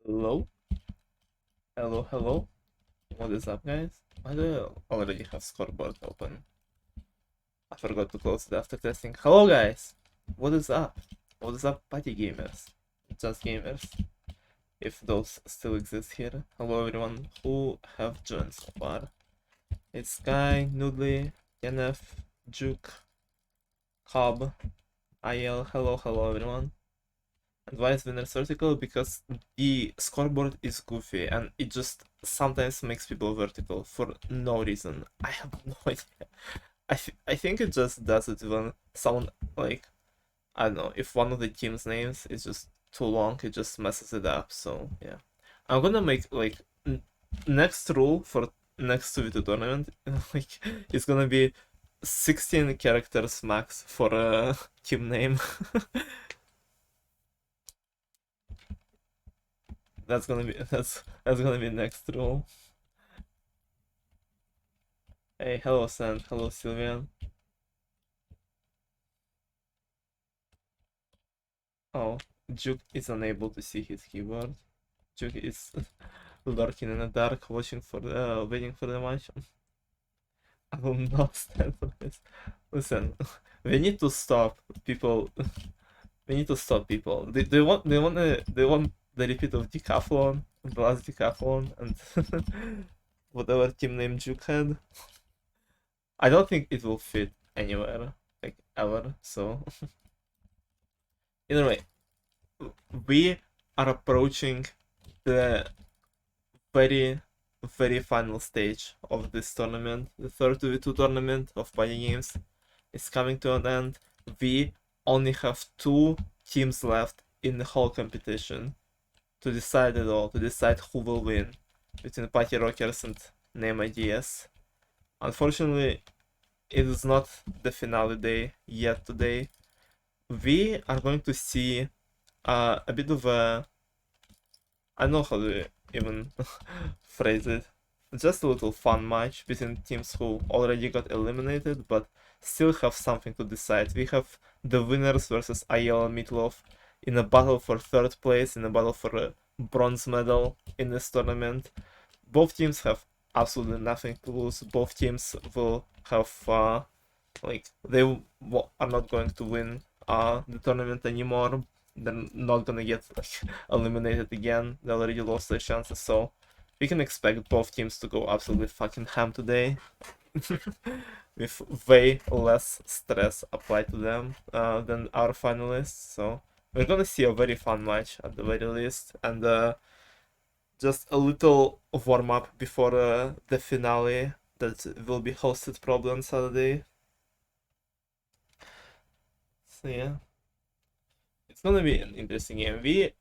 Hello? Hello, hello. What is up, guys? Why do I already have scoreboard open? I forgot to close it after testing. Hello, guys! What is up? What is up, party gamers? Just gamers, if those still exist here. Hello, everyone who have joined so far. It's Sky, Noodly, NF, Juke, Cobb, IL. Hello, everyone. And why is winner vertical? Because the scoreboard is goofy and it just sometimes makes people vertical for no reason. I have no idea. I think it just does it when someone, like, I don't know, if one of the team's names is just too long, it just messes it up. So yeah, I'm gonna make like next rule for next 2v2 tournament, like it's gonna be 16 characters max for a team name. That's gonna be next rule. Hey, hello Sand, hello Sylvian. Oh, Juke is unable to see his keyboard. Juke is lurking in the dark, waiting for the match. I will not stand for this. Listen, we need to stop people. We need to stop people. They want the repeat of Decathlon, the last Decathlon, and whatever team name Juke had. I don't think it will fit anywhere, like ever. So either way, we are approaching the very, very final stage of this tournament. The third 2v2 tournament of Party Games is coming to an end. We only have 2 teams left in the whole competition to decide it all, to decide who will win between Party Rockers and Name Ideas. Unfortunately, it is not the finale day yet today. We are going to see a bit of a, I don't know how to even phrase it, just a little fun match between teams who already got eliminated but still have something to decide. We have the winners versus Ayala Meatloaf in a battle for third place, in a battle for a bronze medal in this tournament. Both teams have absolutely nothing to lose. Both teams will have like they are not going to win the tournament anymore. They're not gonna get like eliminated again. They already lost their chances, so we can expect both teams to go absolutely fucking ham today. With way less stress applied to them than our finalists. So we're gonna see a very fun match at the very least, and just a little warm up before the finale that will be hosted probably on Saturday. So yeah, it's gonna be an interesting game. We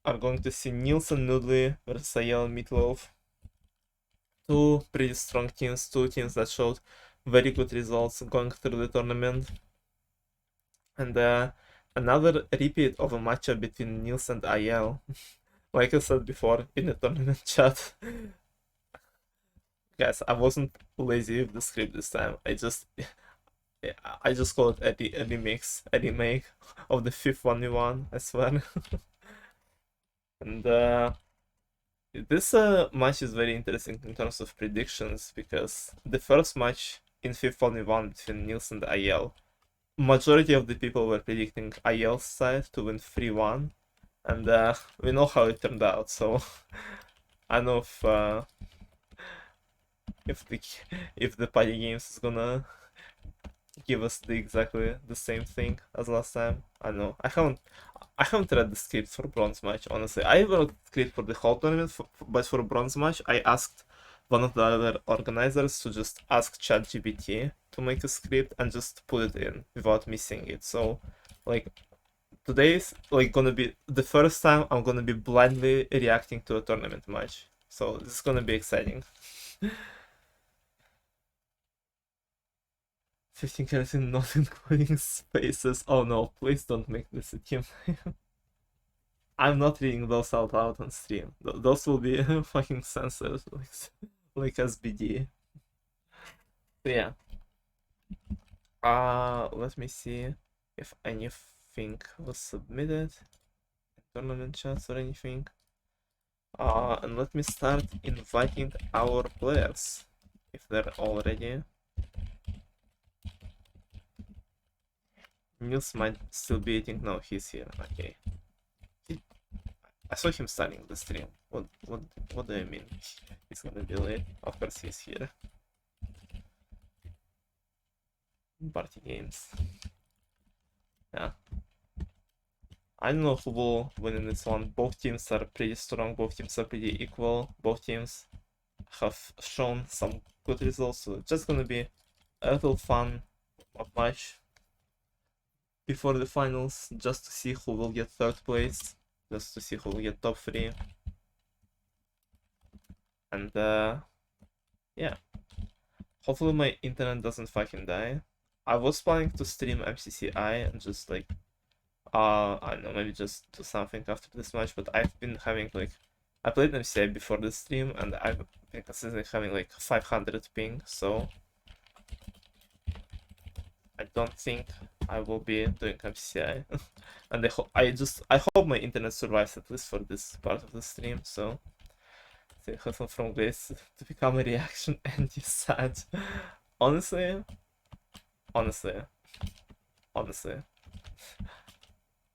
are going to see Nielsen Noodly versus Ayel Meatloaf. Two pretty strong teams, two teams that showed very good results going through the tournament. And another repeat of a matchup between Niels and Ayel. Like I said before in the tournament chat. Guys, I wasn't lazy with the script this time. I just call it a remix, a remake of the fifth 1v1, I swear. And this match is very interesting in terms of predictions because the first match in fifth 1v1 between Niels and Ayel, majority of the people were predicting Ayel's side to win 3-1, and we know how it turned out. So I don't know if the if the party games is gonna give us exactly the same thing as last time. I don't know. I haven't read the script for bronze match, honestly. I wrote the script for the whole tournament, but for bronze match, I asked one of the other organizers to just ask ChatGPT to make a script and just put it in without missing it. So, like, today is like gonna be the first time I'm gonna be blindly reacting to a tournament match. So this is gonna be exciting. 15 characters not including spaces. Oh no, please don't make this a team. I'm not reading those out loud on stream. Those will be fucking censored, like SBD. So yeah. Let me see if anything was submitted, tournament chats or anything. And let me start inviting our players if they're all ready. Nils might still be eating. No, he's here. Okay. I saw him starting the stream. What do you mean? He's gonna be late. Of course he's here. Party games. Yeah. I don't know who will win in this one. Both teams are pretty strong, both teams are pretty equal, both teams have shown some good results, so it's just gonna be a little fun match before the finals, just to see who will get third place, just to see who will get top 3. And yeah, hopefully my internet doesn't fucking die. I was planning to stream MCCI and just like I don't know, maybe just do something after this match, but I've been having like, I played MCI before the stream and I've been consistently having like 500 ping, so I don't think I will be doing MCI. And I hope my internet survives at least for this part of the stream, so say hustle from Grace to become a reaction and you sad. Honestly, honestly.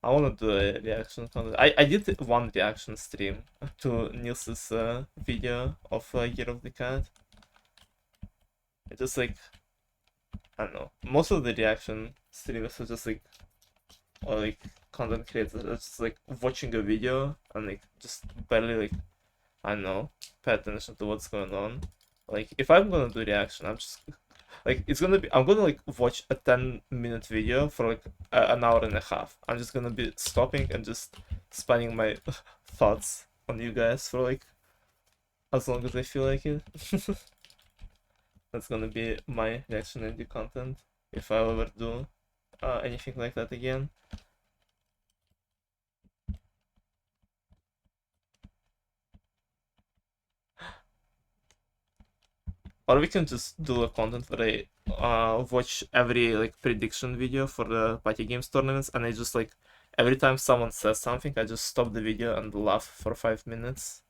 I wanna do a reaction content. I did one reaction stream to Nils's video of Year of the Cat. It just like, I don't know, most of the reaction streamers are just like, or like content creators are just like watching a video and like just barely like, I don't know, pay attention to what's going on. Like if I'm gonna do reaction, I'm just like, I'm gonna like watch a 10-minute video for like an hour and a half. I'm just gonna be stopping and just spanning my thoughts on you guys for like as long as I feel like it. That's gonna be my reaction indie content if I ever do anything like that again. Or we can just do a content where I watch every like prediction video for the party games tournaments, and I just like every time someone says something, I just stop the video and laugh for 5 minutes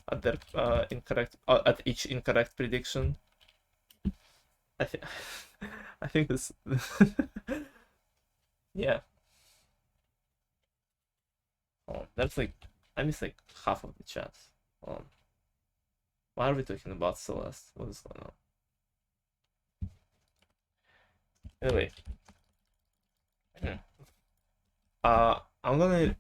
at their at each incorrect prediction. I think I think this yeah. Oh, that's like I miss like half of the chat. Oh, why are we talking about Celeste? What is going on? Anyway, I'm gonna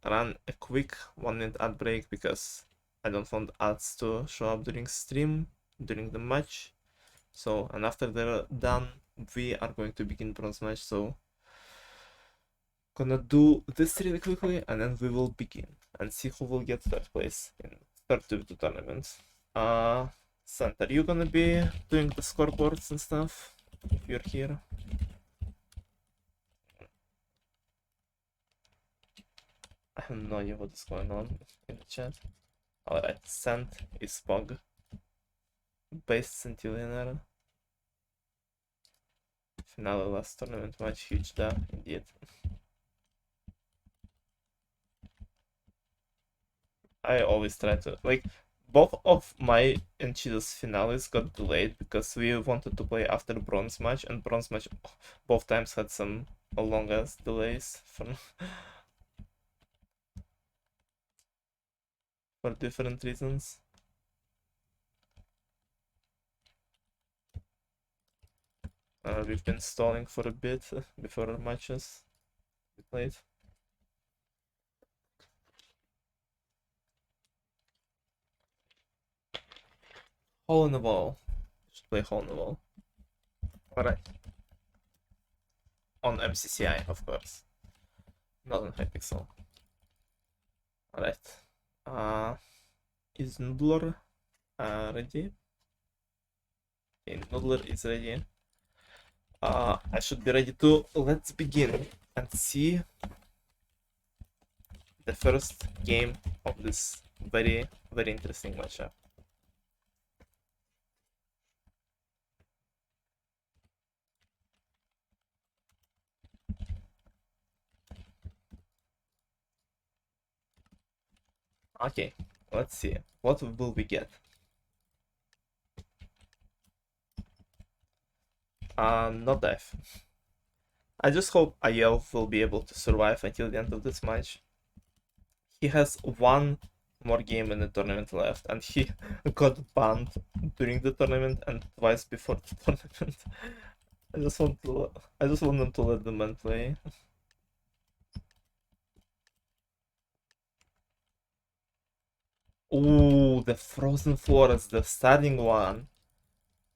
run a quick 1-minute ad break because I don't want ads to show up during stream, during the match. So, and after they're done, we are going to begin bronze match. So, gonna do this really quickly and then we will begin and see who will get third place in third of the tournament. Sant, are you gonna be doing the scoreboards and stuff if you're here? I have no idea what is going on in the chat. Alright, Sant is Pog. Based Centillionaire. Finale last tournament match, huge da, indeed. I always try to, like, both of my and Cheetah's finales got delayed because we wanted to play after bronze match, and bronze match both times had some long ass delays for different reasons. We've been stalling for a bit before our matches we played. Hole in the wall. Should play hole in the wall. Alright. On MCCI, of course. Not on Hypixel. Alright. Is Noodler ready? Okay, Noodler is ready. I should be ready to. Let's begin and see the first game of this very, very interesting matchup. Okay, Let's see. What will we get? Not death. I just hope Aiel will be able to survive until the end of this match. He has one more game in the tournament left, and he got banned during the tournament and twice before the tournament. I just want them to let the man play. Ooh, the Frozen Forest, the starting one.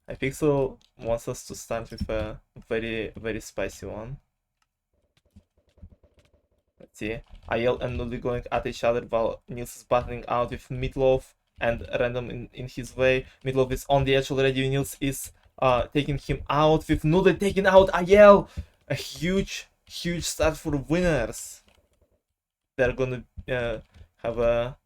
Hypixel wants us to start with a very spicy one. Let's see. Aiel and Nuli going at each other while Niels is battling out with Meatloaf and Random in his way. Meatloaf is on the edge already. Niels is taking him out with Nuli taking out Aiel. A huge start for winners. They're gonna have a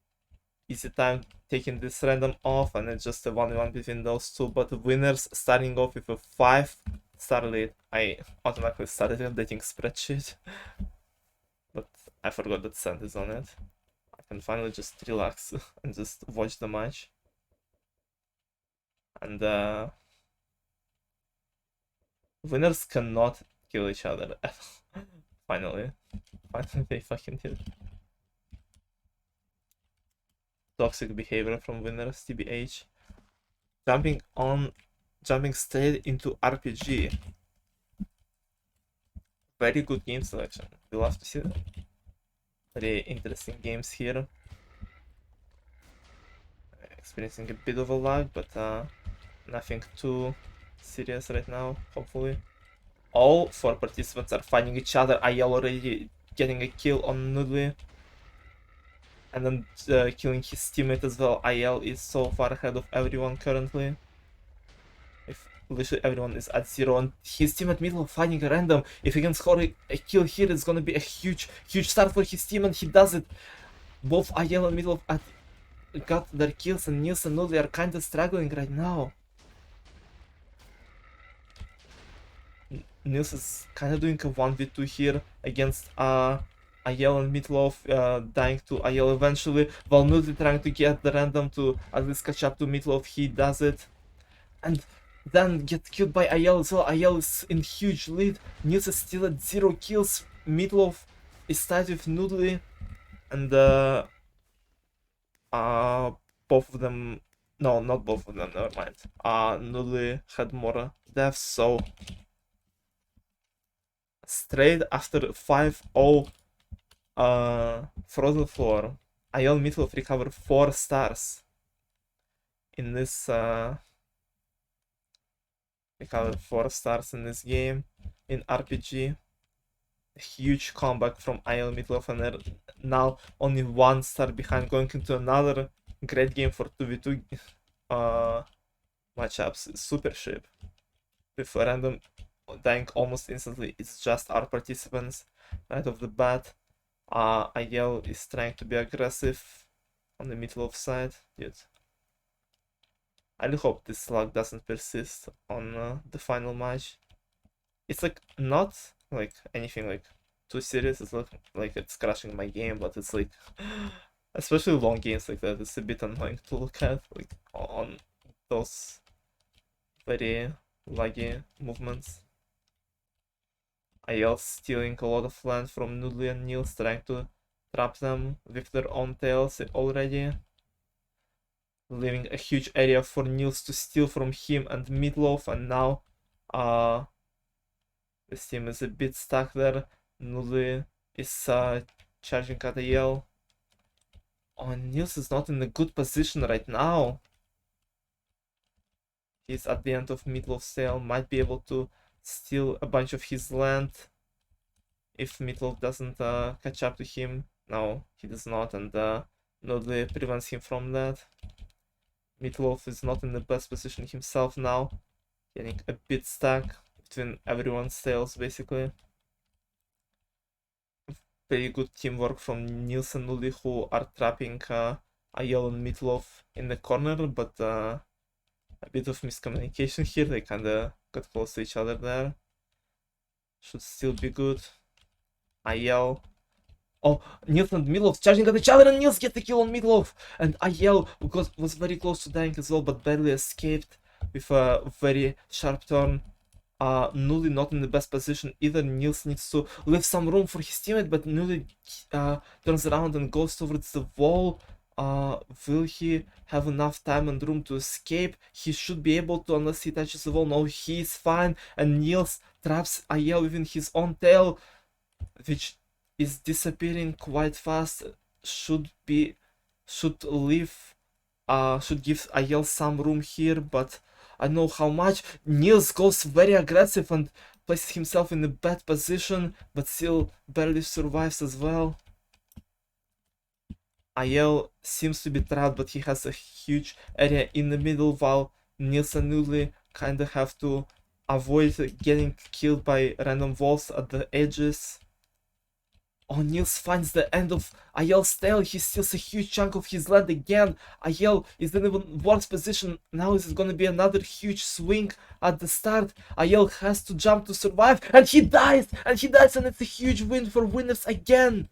easy time taking this Random off, and it's just a 1v1 between those two. But the winners starting off with a 5-star lead. I automatically started updating spreadsheet. But I forgot that Sand is on it. I can finally just relax and just watch the match. And winners cannot kill each other. Finally they fucking did. Toxic behavior from winners, TBH. Jumping straight into RPG. Very good game selection. We love to see that. Very interesting games here. Experiencing a bit of a lag, but nothing too serious right now, hopefully. All 4 participants are fighting each other. Aiel already getting a kill on Noodly. And then killing his teammate as well. Aiel is so far ahead of everyone currently. If literally everyone is at 0, and his teammate Meatloaf fighting a Random. If he can score a kill here, it's gonna be a huge start for his team, and he does it. Both Aiel and Meatloaf got their kills, and Niels and Noodly are kinda struggling right now. Niels is kinda doing a 1v2 here against Aiel and Meatloaf, dying to Aiel eventually, while Noodly trying to get the Random to at least catch up to Meatloaf. He does it, and then get killed by Aiel as well. Aiel is in huge lead. Niels is still at 0 kills. Meatloaf is tied with Noodly, and both of them, no, not both of them, never mind. Noodly had more deaths, so straight after 5-0 Frozen Floor, Aiel Meatloaf recovered 4 stars in this recovered 4 stars in this game in RPG. A huge comeback from Aiel Meatloaf, and they're now only 1 star behind, going into another great game for 2v2 matchups. Super ship with Random dying almost instantly. It's just our participants right off the bat. Aiel is trying to be aggressive on the Meatloaf side. Dude, I really hope this luck doesn't persist on the final match. It's like not like anything like too serious. It's like it's crashing my game, but it's like especially long games like that, it's a bit annoying to look at, like on those very laggy movements. Aiel stealing a lot of land from Noodly and Niels, trying to trap them with their own tails already. Leaving a huge area for Niels to steal from him and Meatloaf, and now this team is a bit stuck there. Noodly is charging at Aiel. Oh, Niels is not in a good position right now. He's at the end of Meatloaf's tail, might be able to steal a bunch of his land if Meatloaf doesn't catch up to him. No, he does not, and Noodly prevents him from that. Meatloaf is not in the best position himself now, getting a bit stuck between everyone's tails basically. Very good teamwork from Niels and Noodly, who are trapping Aiel and Meatloaf in the corner, but a bit of miscommunication here. They kinda got close to each other there. Should still be good. Aiel Oh, Niels and Meatloaf charging at each other, and Niels get the kill on Meatloaf. And IL was very close to dying as well, but barely escaped with a very sharp turn. Nuli not in the best position either. Niels needs to leave some room for his teammate, but Nuli turns around and goes towards the wall. Will he have enough time and room to escape? He should be able to, unless he touches the wall. No, he's fine. And Niels traps IL within his own tail, which is disappearing quite fast. Should leave, should give IL some room here, but I don't know how much. Niels goes very aggressive and places himself in a bad position, but still barely survives as well. IL seems to be trapped, but he has a huge area in the middle, while Niels and Nuli kinda have to avoid getting killed by random walls at the edges. Oh, Niels finds the end of IL's tail. He steals a huge chunk of his land again. IL is in even worse position. Now is gonna be another huge swing at the start. IL has to jump to survive, and he dies! And it's a huge win for winners again!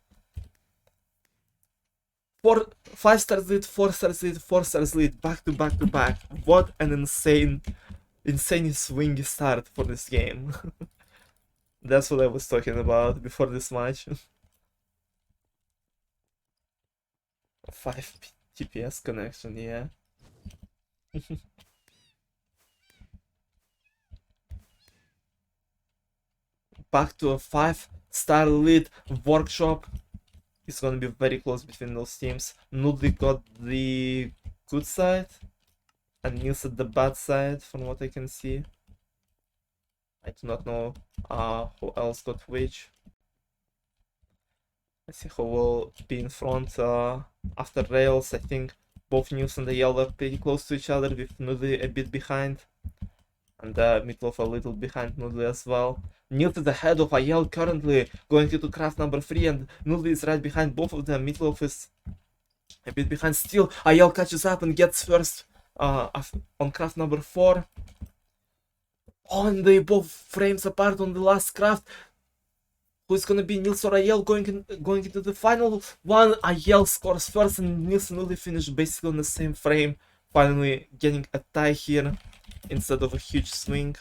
5 stars lead, 4 stars lead, 4 stars lead, back to back to back. What an insane swingy start for this game. That's what I was talking about before this match. 5 TPS connection, yeah. Back to a 5-star lead. Workshop is gonna be very close between those teams. Nudli got the good side, and Niels at the bad side, from what I can see. I do not know who else got which. Let's see who will be in front after Rails. I think both Niels and the Yell are pretty close to each other, with Nudli a bit behind. And Meatloaf a little behind Nudli as well. Niels is ahead of Ayel currently, going into craft number 3, and Nudli is right behind both of them. Meatloaf is a bit behind still. Ayel catches up and gets first on craft number 4. Oh, and they both frames apart on the last craft. Who's gonna be Niels or Ayel going into the final one? Ayel scores first, and Niels and Nudli finish basically on the same frame, finally getting a tie here instead of a huge swing.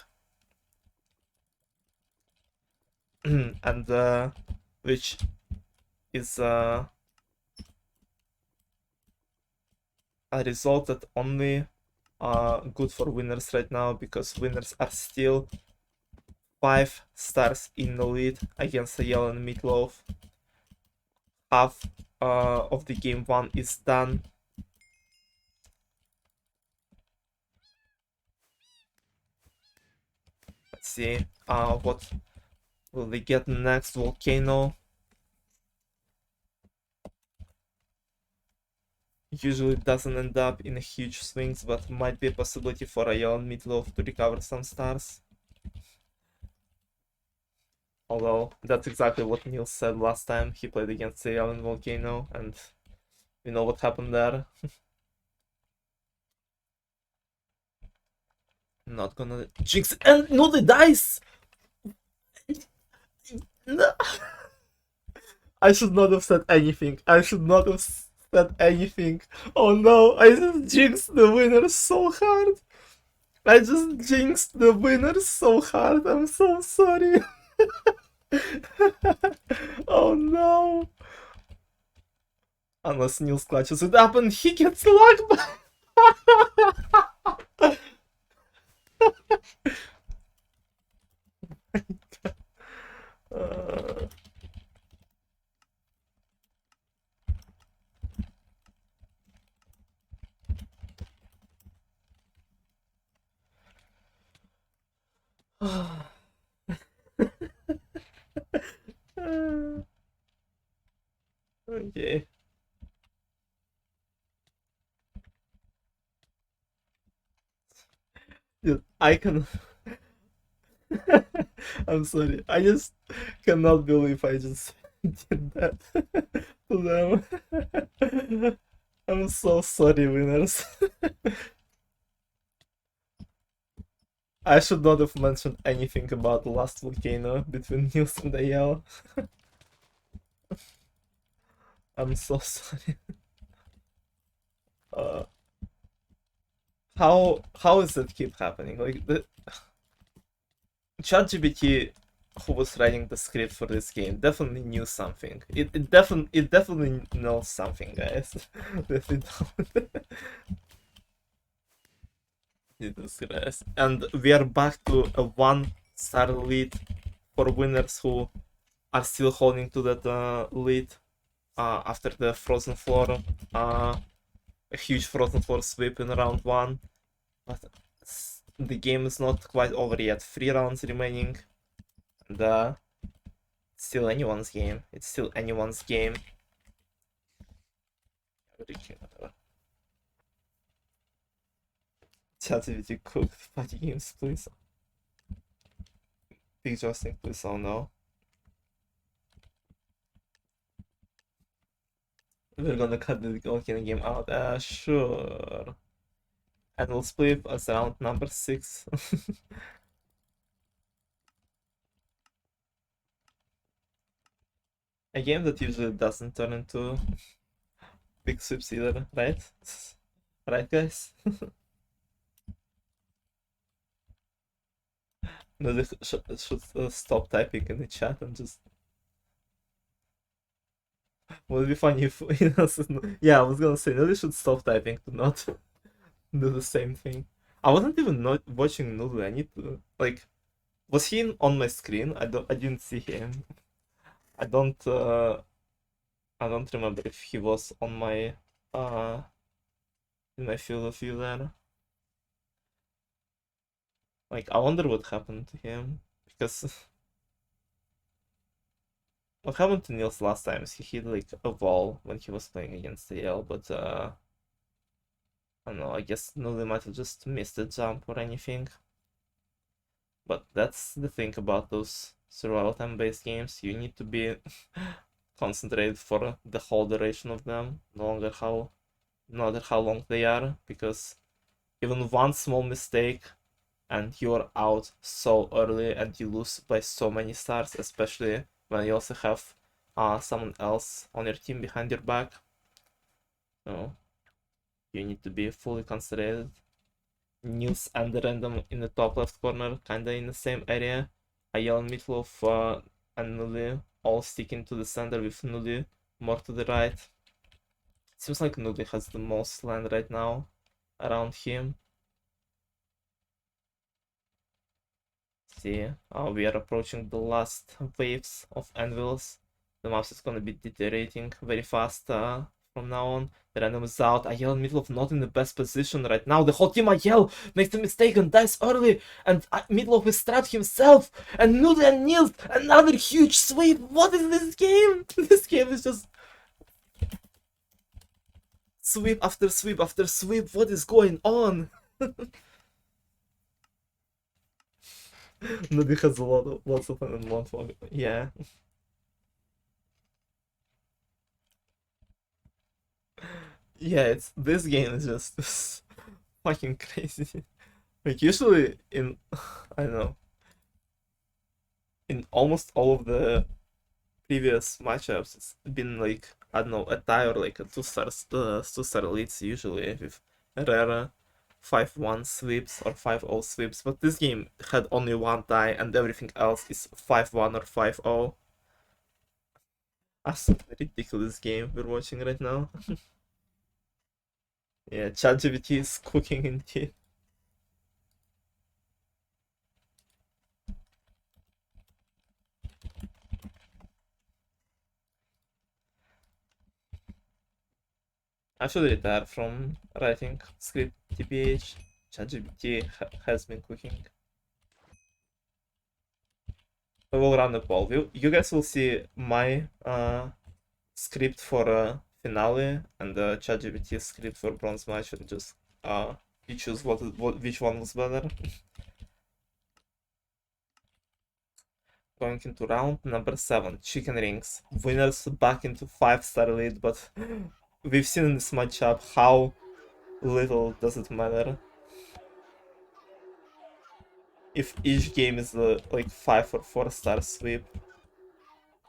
And which is a result that only good for winners right now, because winners are still 5 stars in the lead against Ayel and Meatloaf. Half of the game 1 is done. Let's see what will they get next. Volcano. Usually doesn't end up in a huge swings, but might be a possibility for Ayel and Meatloaf to recover some stars. Although that's exactly what Niels said last time he played against Ayel and Volcano, and we know what happened there. Not gonna jinx it. And no, the dice! No. I should not have said anything. I should not have said anything. Oh no, I just jinxed the winner so hard. I just jinxed the winner so hard. I'm so sorry. Oh no. Unless Niels clutches it up and he gets luck back. Okay. Dude, I can. I'm sorry. I just cannot believe I just did that to them. I'm so sorry, winners. I should not have mentioned anything about the last volcano between Niels and Ayel. I'm so sorry. Uh, how does that keep happening? Like the ChatGPT, who was writing the script for this game, definitely knew something. It definitely knows something, guys. That we don't. Jesus Christ. And we are back to a one-star lead for winners who are still holding to that lead after the Frozen Floor, a huge Frozen Floor sweep in round 1. But the game is not quite over yet. 3 rounds remaining. And still anyone's game. It's still anyone's game. ChatGPT cooked party games, please. Big Justin, please. Oh no. We're gonna cut the Golden game out. Sure. And we'll split as round number 6. A game that usually doesn't turn into big sweeps either, right? Right, guys? No, they should stop typing in the chat and just. Would be funny if yeah, I was gonna say, no, they should stop typing to not do the same thing. I wasn't even not watching Noodle. I need to like, was he on my screen? I didn't see him. I don't I don't remember if he was on my in my field of view there. Like, I wonder what happened to him because what happened to Niels last time is he hit like a wall when he was playing against AL, but I don't know, I guess Nuli might have just missed a jump or anything. But that's the thing about those survival time based games, you need to be concentrated for the whole duration of them, no matter how long they are, because even one small mistake and you're out so early and you lose by so many stars, especially when you also have someone else on your team behind your back. So you need to be fully concentrated. Nils and the random in the top left corner, kinda in the same area. Ayel, Meatloaf, and Nuli all sticking to the center with Nuli more to the right. Seems like Nuli has the most land right now around him. See, we are approaching the last waves of anvils. The mouse is gonna be deteriorating very fast from now on. The random is out. Ayel and Meatloaf not in the best position right now. The whole team Ayel makes a mistake and dies early. And Meatloaf is trapped himself. And Nude and Niels, another huge sweep. What is this game? This game is just sweep after sweep after sweep. What is going on? Nude has lots of fun and one for yeah. Yeah, it's this game is just fucking crazy. Like usually in I don't know, in almost all of the previous matchups, it's been like I don't know, a tie or like a 2-star leads usually with rare 5-1 sweeps or 5-0 sweeps, but this game had only one tie and everything else is 5-1 or 5-0. Absolutely ridiculous game we're watching right now. Yeah, ChatGPT is cooking indeed. I should retire from writing script TPH. ChatGPT has been cooking. We will run a poll. You guys will see my script for finale and the ChatGPT script for bronze match, and just you choose which one was better. Going into round number 7, chicken rings. Winners back into 5-star lead, but we've seen in this matchup how little does it matter if each game is like 5 or 4-star sweep.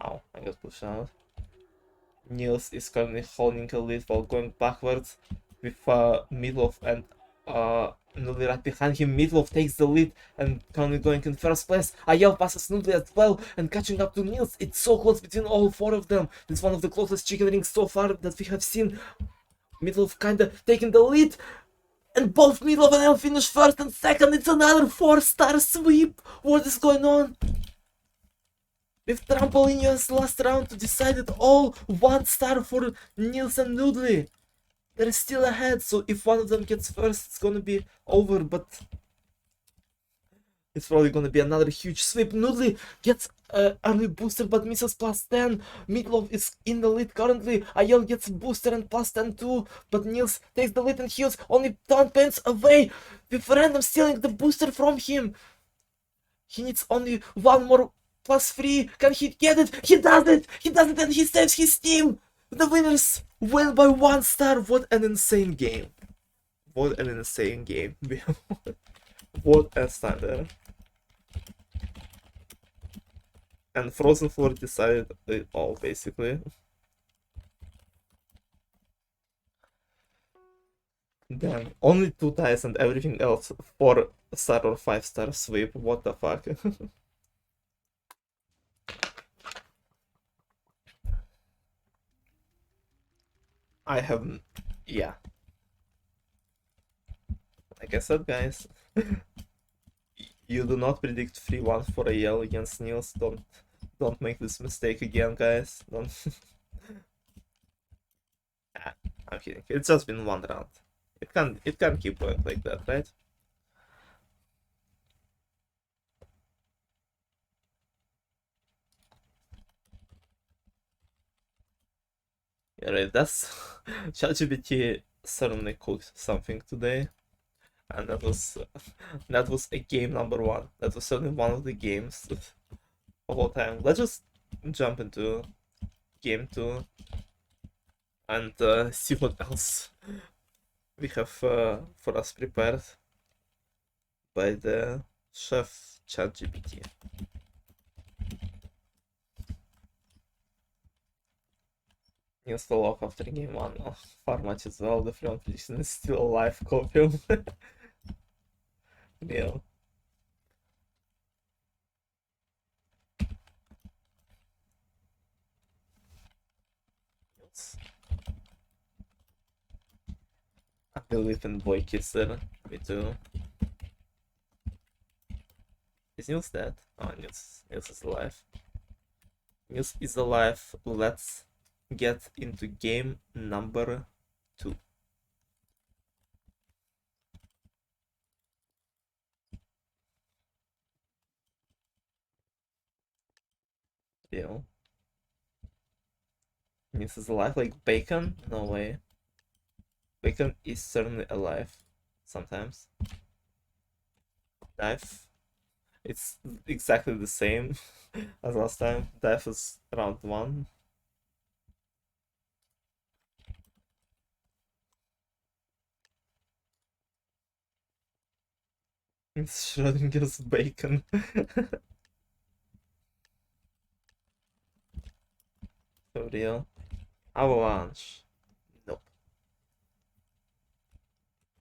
Ow, I got pushed out. Niels is currently holding a lead while going backwards with Meatloaf and Noodly right behind him. Meatloaf takes the lead and currently going in first place. Ayel passes Noodly as well and catching up to Niels. It's so close between all four of them. It's one of the closest chicken rings so far that we have seen. Meatloaf kinda taking the lead. And both Meatloaf and Ayel finish first and second. It's another 4-star sweep. What is going on? With Trampolinios last round to decide it all, 1 star for Niels and Noodly. They're still ahead, so if one of them gets first, it's gonna be over, but it's probably gonna be another huge sweep. Noodly gets early booster but misses +10. Meatloaf is in the lead currently. Ayel gets booster and +10 too, but Niels takes the lead and he was only 10 pence away with Random stealing the booster from him. He needs only one more +3. Can he get it? He does it! He does it and he saves his team! The winners win by 1 star. What an insane game. What an insane game. What a standard. And Frozen Floor decided it all, basically. Damn, only 2 ties and everything else 4-star or 5-star sweep. What the fuck? I haven't. Yeah. Like I said, guys, you do not predict 3-1 for Ayel against Niels. Don't make this mistake again, guys. Don't. I'm kidding. It's just been 1 round. It can't keep going like that, right? Yeah, right. That's ChatGPT certainly cooked something today, and that was a game number 1. That was certainly one of the games of all time. Let's just jump into game 2 and see what else we have for us prepared by the chef ChatGPT. Niels fell off after game 1. Oh, far much as well. The front position is still alive, Copium. Yeah. I believe in Boy Kisser. Me too. Is Niels dead? Oh, Niels is alive. Niels is alive. Let's get into game number 2. Yeah. Niels is alive like Bacon? No way. Bacon is certainly alive. Sometimes. Dive. It's exactly the same as last time. Dive is round 1. It's Schrodinger's Bacon. For real. Avalanche. Nope.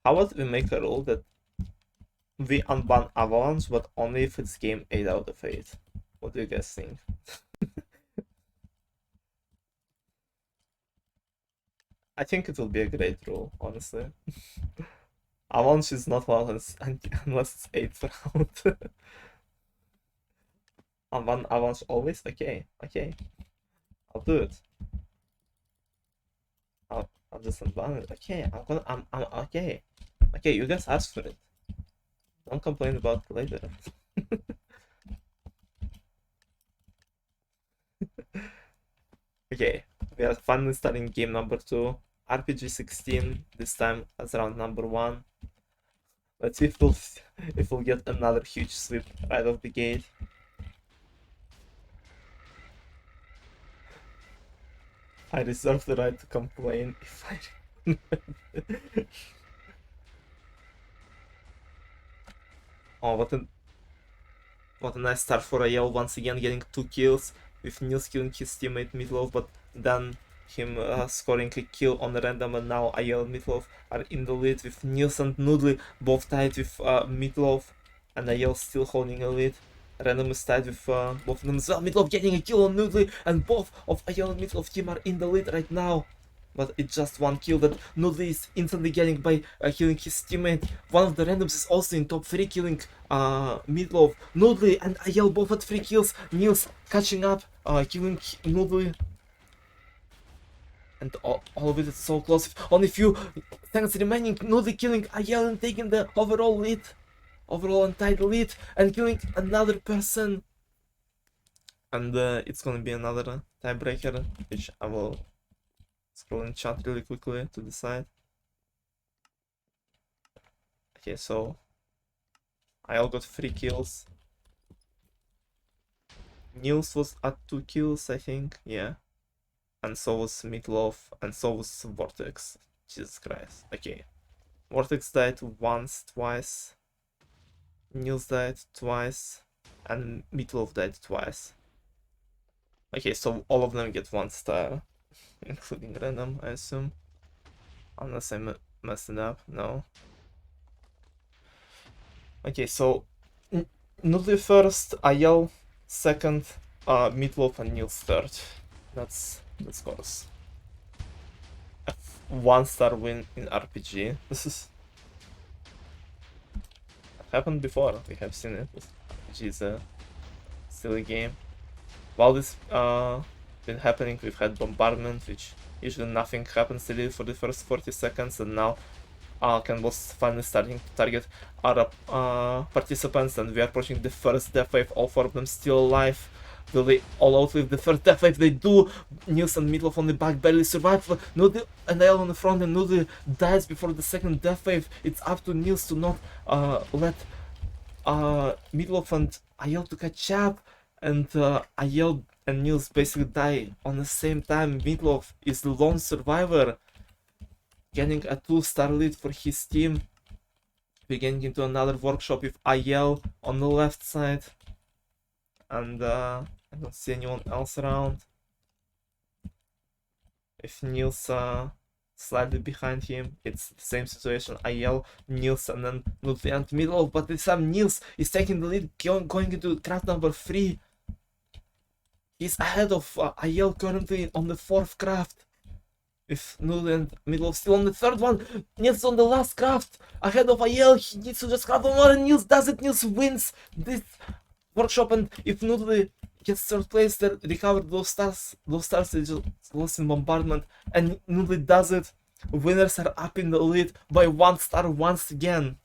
How about we make a rule that we unban Avalanche, but only if it's game 8 out of 8? What do you guys think? I think it will be a great rule, honestly. Avalanche is not allowed unless it's 8th round. Unban Avalanche always? Okay. I'll do it. I'll just unban it. Okay, I'm okay. Okay, you guys asked for it. Don't complain about it later. Okay, we are finally starting game number 2. RPG 16, this time as round number 1. Let's see if we'll get another huge sweep right off the gate. I reserve the right to complain if I... Oh, what a nice start for Ayel, once again getting 2 kills, with Niels killing his teammate Meatloaf, but then him scoring a kill on random, and now Ayel and Meatloaf are in the lead with Niels and Noodly both tied with Meatloaf, and Ayel still holding a lead. Random is tied with both of them as well. Meatloaf getting a kill on Noodly, and both of Ayel and Meatloaf team are in the lead right now. But it's just one kill that Noodly is instantly getting by killing his teammate. One of the randoms is also in top 3 killing Meatloaf. Noodly and Ayel both at 3 kills. Niels catching up, killing Noodly. And all of it is so close. Only few seconds remaining. Noodly killing Ayel and taking the overall lead. Overall untied lead. And killing another person. And it's gonna be another tiebreaker, which I will scroll in chat really quickly to decide. Okay, so Ayel got 3 kills. Niels was at 2 kills, I think. Yeah. And so was Meatloaf, and so was Vortex. Jesus Christ. Okay. Vortex died once, twice. Niels died twice. And Meatloaf died twice. Okay, so all of them get 1 star. Including random, I assume. Unless I messed it up. No. Okay, so Noodly first, Ayel second, Meatloaf and Niels third. That's the scores. A 1-star win in RPG. This is happened before. We have seen it. RPG is a silly game. While this been happening, we've had Bombardment, which usually nothing happens really for the first 40 seconds, and now Ken was finally starting to target other participants, and we are approaching the first death wave. All 4 of them still alive. Will they all outlive the first death wave? They do. Niels and Meatloaf on the back barely survive. Noodly and Ayel on the front, and Noodly dies before the second death wave. It's up to Niels to not let Meatloaf and Ayel to catch up, and Ayel and Niels basically die on the same time. Meatloaf is the lone survivor, getting a 2-star lead for his team. We're getting into another workshop with Ayel on the left side, and I don't see anyone else around. If Niels slightly behind him, it's the same situation. Ayel, Niels, and then Noodly and Meatloaf. But this time Niels is taking the lead, going into craft number 3. He's ahead of Ayel currently on the 4th craft. With Noodly and Meatloaf still on the 3rd one. Niels on the last craft, ahead of Ayel. He needs to just craft one more, and Niels does it. Niels wins this workshop, and if Noodly gets 3rd place, they recover those stars. Those stars they just lost in Bombardment, and Noodly does it. Winners are up in the lead by 1 star once again.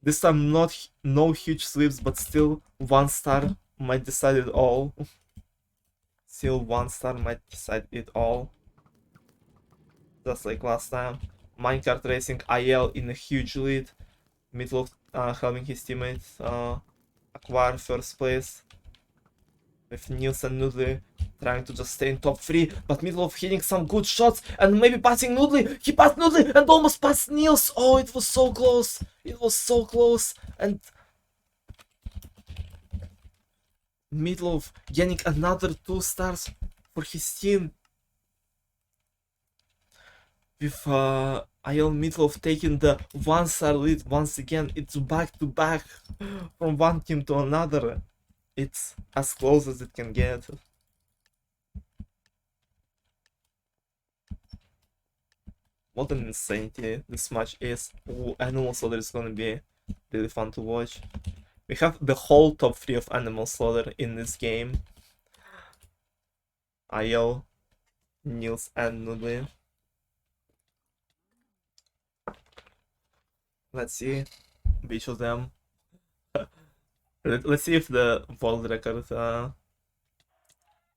This time no huge slips, but still 1 star might decide it all. Still 1 star might decide it all. Just like last time. Minecart Racing, Ayel in a huge lead. Meatloaf helping his teammates acquire 1st place. With Niels and Noodly trying to just stay in top 3, but Meatloaf hitting some good shots and maybe passing Noodly. He passed Noodly and almost passed Niels. Oh, it was so close. It was so close. And Meatloaf getting another 2 stars for his team. With Ayel Meatloaf taking the 1-star lead once again. It's back to back from one team to another. It's as close as it can get. What an insanity this match is. Ooh, Animal Slaughter is gonna be really fun to watch. We have the whole top 3 of Animal Slaughter in this game. Ayel, Niels, and Noodly. Let's see which of them. Let's see if the world record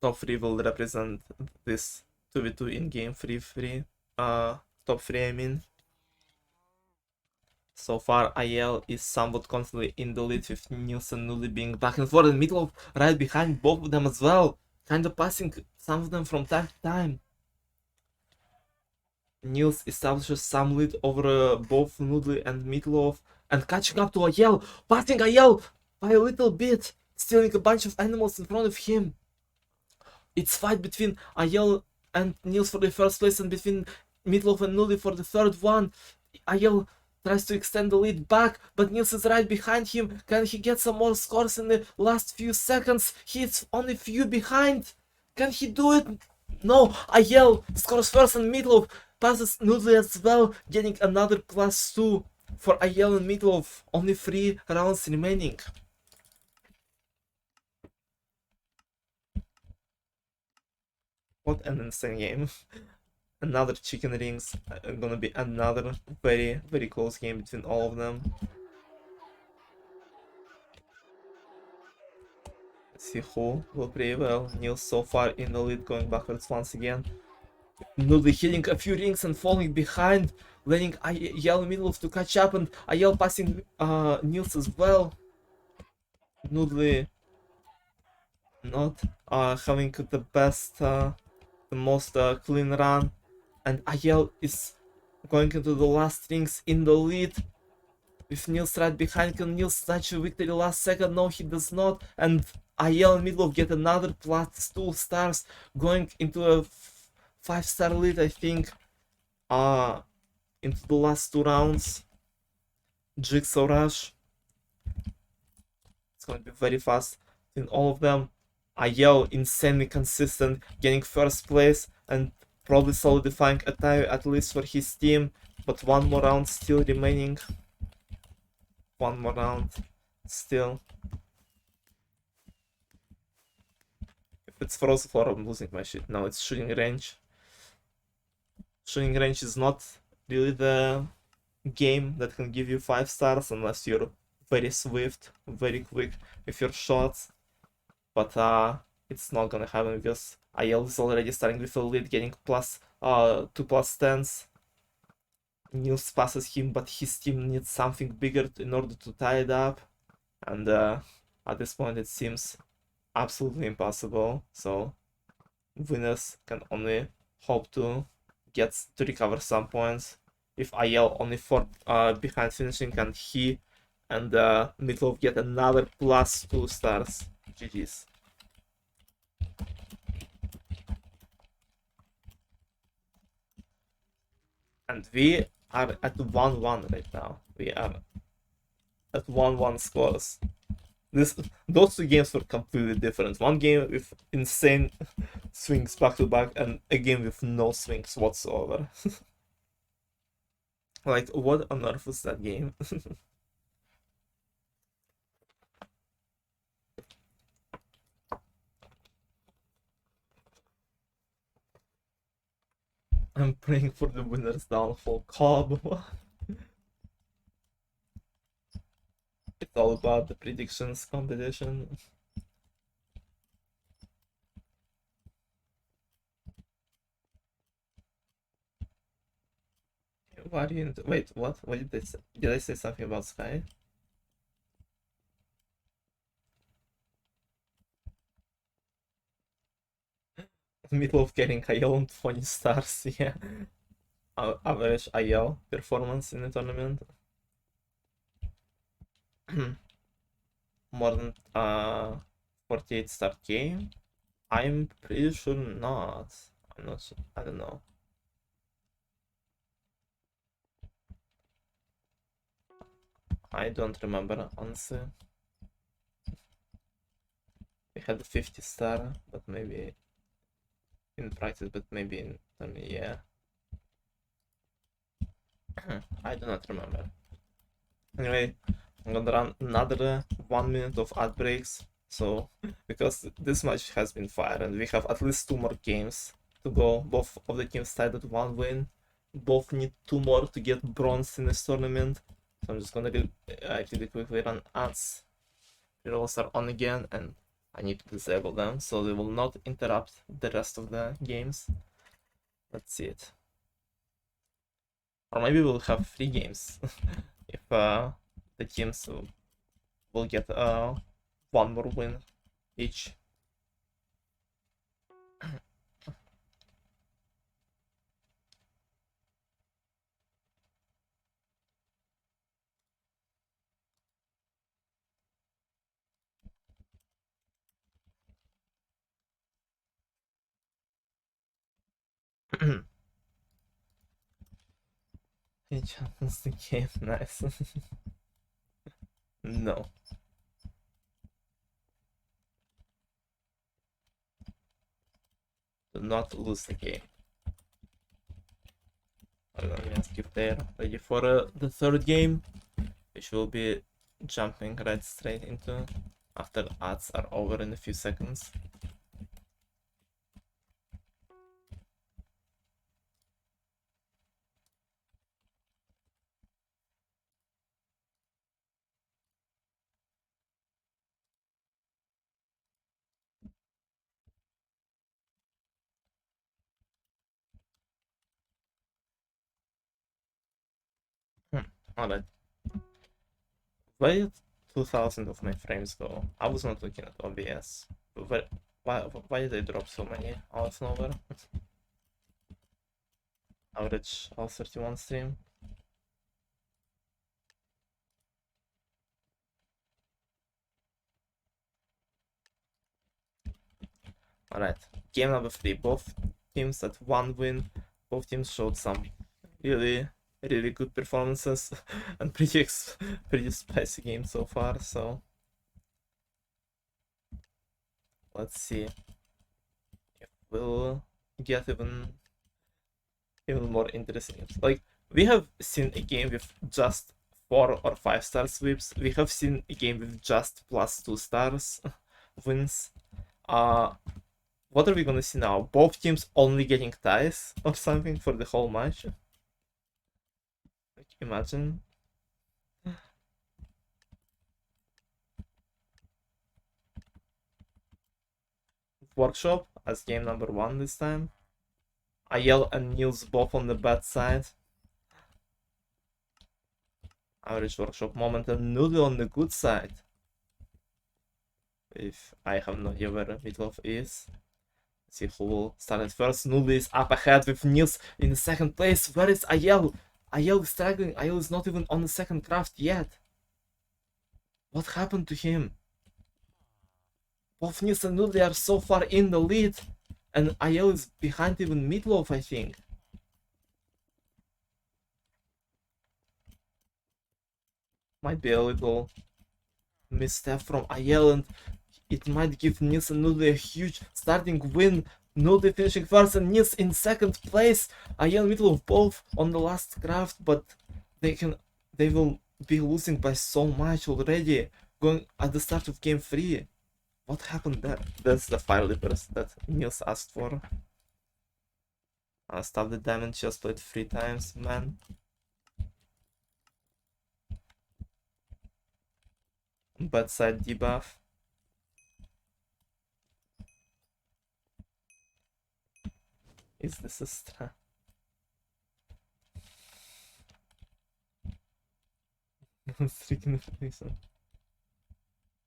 top 3 will represent this 2v2 in-game free top 3, I mean. So far, Ayel is somewhat constantly in the lead, with Niels and Noodly being back and forth, and Meatloaf right behind both of them as well, kinda passing some of them from time to time. Niels establishes some lead over both Noodly and Meatloaf, and catching up to Ayel, passing Ayel by a little bit, stealing a bunch of animals in front of him. It's fight between Ayel and Niels for the first place, and between Meatloaf and Nully for the third one. Aiel tries to extend the lead back, but Niels is right behind him. Can he get some more scores in the last few seconds? He's only few behind. Can he do it? No, Aiel scores first and Meatloaf passes Nudley as well, getting another +2 for Aiel and Meatloaf. Only 3 rounds remaining. What an insane game. Another chicken rings. Gonna be another very, very close game between all of them. Let's see who will play well. Niels so far in the lead, going backwards once again. Nudley hitting a few rings and falling behind, letting Aiel Meatloaf to catch up, and Aiel passing Niels as well. Nudley not having the best, the most clean run, and Aiel is going into the last rings in the lead. With Niels right behind, can Niels snatch a victory last second? No, he does not. And Aiel and Meatloaf get another +2 stars, going into a 5-star lead, I think. Into the last 2 rounds. Jigsaw Rush. It's going to be very fast in all of them. Aiel insanely consistent, getting first place and probably solidifying a tie at least for his team. But one more round still remaining. One more round still. If it's Frozen Floor, I'm losing my shit. No, it's Shooting Range. Shooting Range is not really the game that can give you 5 stars unless you're very swift, very quick with your shots. But it's not gonna happen because Aiel is already starting with a lead, getting plus 2 +10s. Niels passes him, but his team needs something bigger in order to tie it up. And at this point, it seems absolutely impossible. So winners can only hope to get to recover some points. If Aiel only 4 behind finishing, and he and Meatloaf get another +2 stars. GG's. And we are at 1-1 right now. We are at 1-1 scores. Those two games were completely different. One game with insane swings back to back, and a game with no swings whatsoever. Like, what on earth was that game? I'm praying for the winner's downfall. Cobb. It's all about the predictions competition. Why do you wait? What? What did they say? Did I say something about Sky? Middle of getting Aiel on 20 stars, yeah. Average Aiel performance in the tournament. More than 48 start game? I'm pretty sure not. I'm not sure. I don't know. I don't remember, honestly. We had a 50 star, but maybe in practice, but maybe in yeah. I do not remember. Anyway, I'm gonna run another 1 minute of ad breaks. So, because this match has been fire and we have at least 2 more games to go. Both of the teams tied at 1 win. Both need 2 more to get bronze in this tournament. So I'm just gonna really quickly run ads. Rerolls are on again, and I need to disable them so they will not interrupt the rest of the games. Let's see it. Or maybe we'll have 3 games if the teams will get 1 more win each. He challenged the game, nice. No. Do not lose the game. Let me ask if they're ready for the third game, which will be jumping right straight into after ads are over in a few seconds. Alright. Where did 2000 of my frames go? I was not looking at OBS. Why did they drop so many out of nowhere? Average L31 stream. Alright, game number 3. Both teams had 1 win. Both teams showed some really good performances and pretty spicy game so far, so let's see if we'll get even more interesting. Like, we have seen a game with just 4 or 5 star sweeps. We have seen a game with just +2 stars wins. What are we gonna see now? Both teams only getting ties or something for the whole match? Like, imagine. Workshop as game number 1 this time. Ayel and Niels both on the bad side. Average Workshop moment and Noodle on the good side. If I have no idea where Meatloaf is. Let's see who will start at first. Noodle is up ahead with Niels in the second place. Where is Ayel? Ayel is struggling. Ayel is not even on the second craft yet. What happened to him? Both Niels and Noodle are so far in the lead. And Ayel is behind even Meatloaf, I think. Might be a little misstep from Ayel, and it might give Niels and Noodle a huge starting win. Noodle finishing first and Niels in second place. Ayel and Meatloaf both on the last craft, but they will be losing by so much already going at the start of game 3. What happened there? That's the fire leapers that Niels asked for. Stop the damage, just played 3 times, man. Bad side debuff. Is this a strat?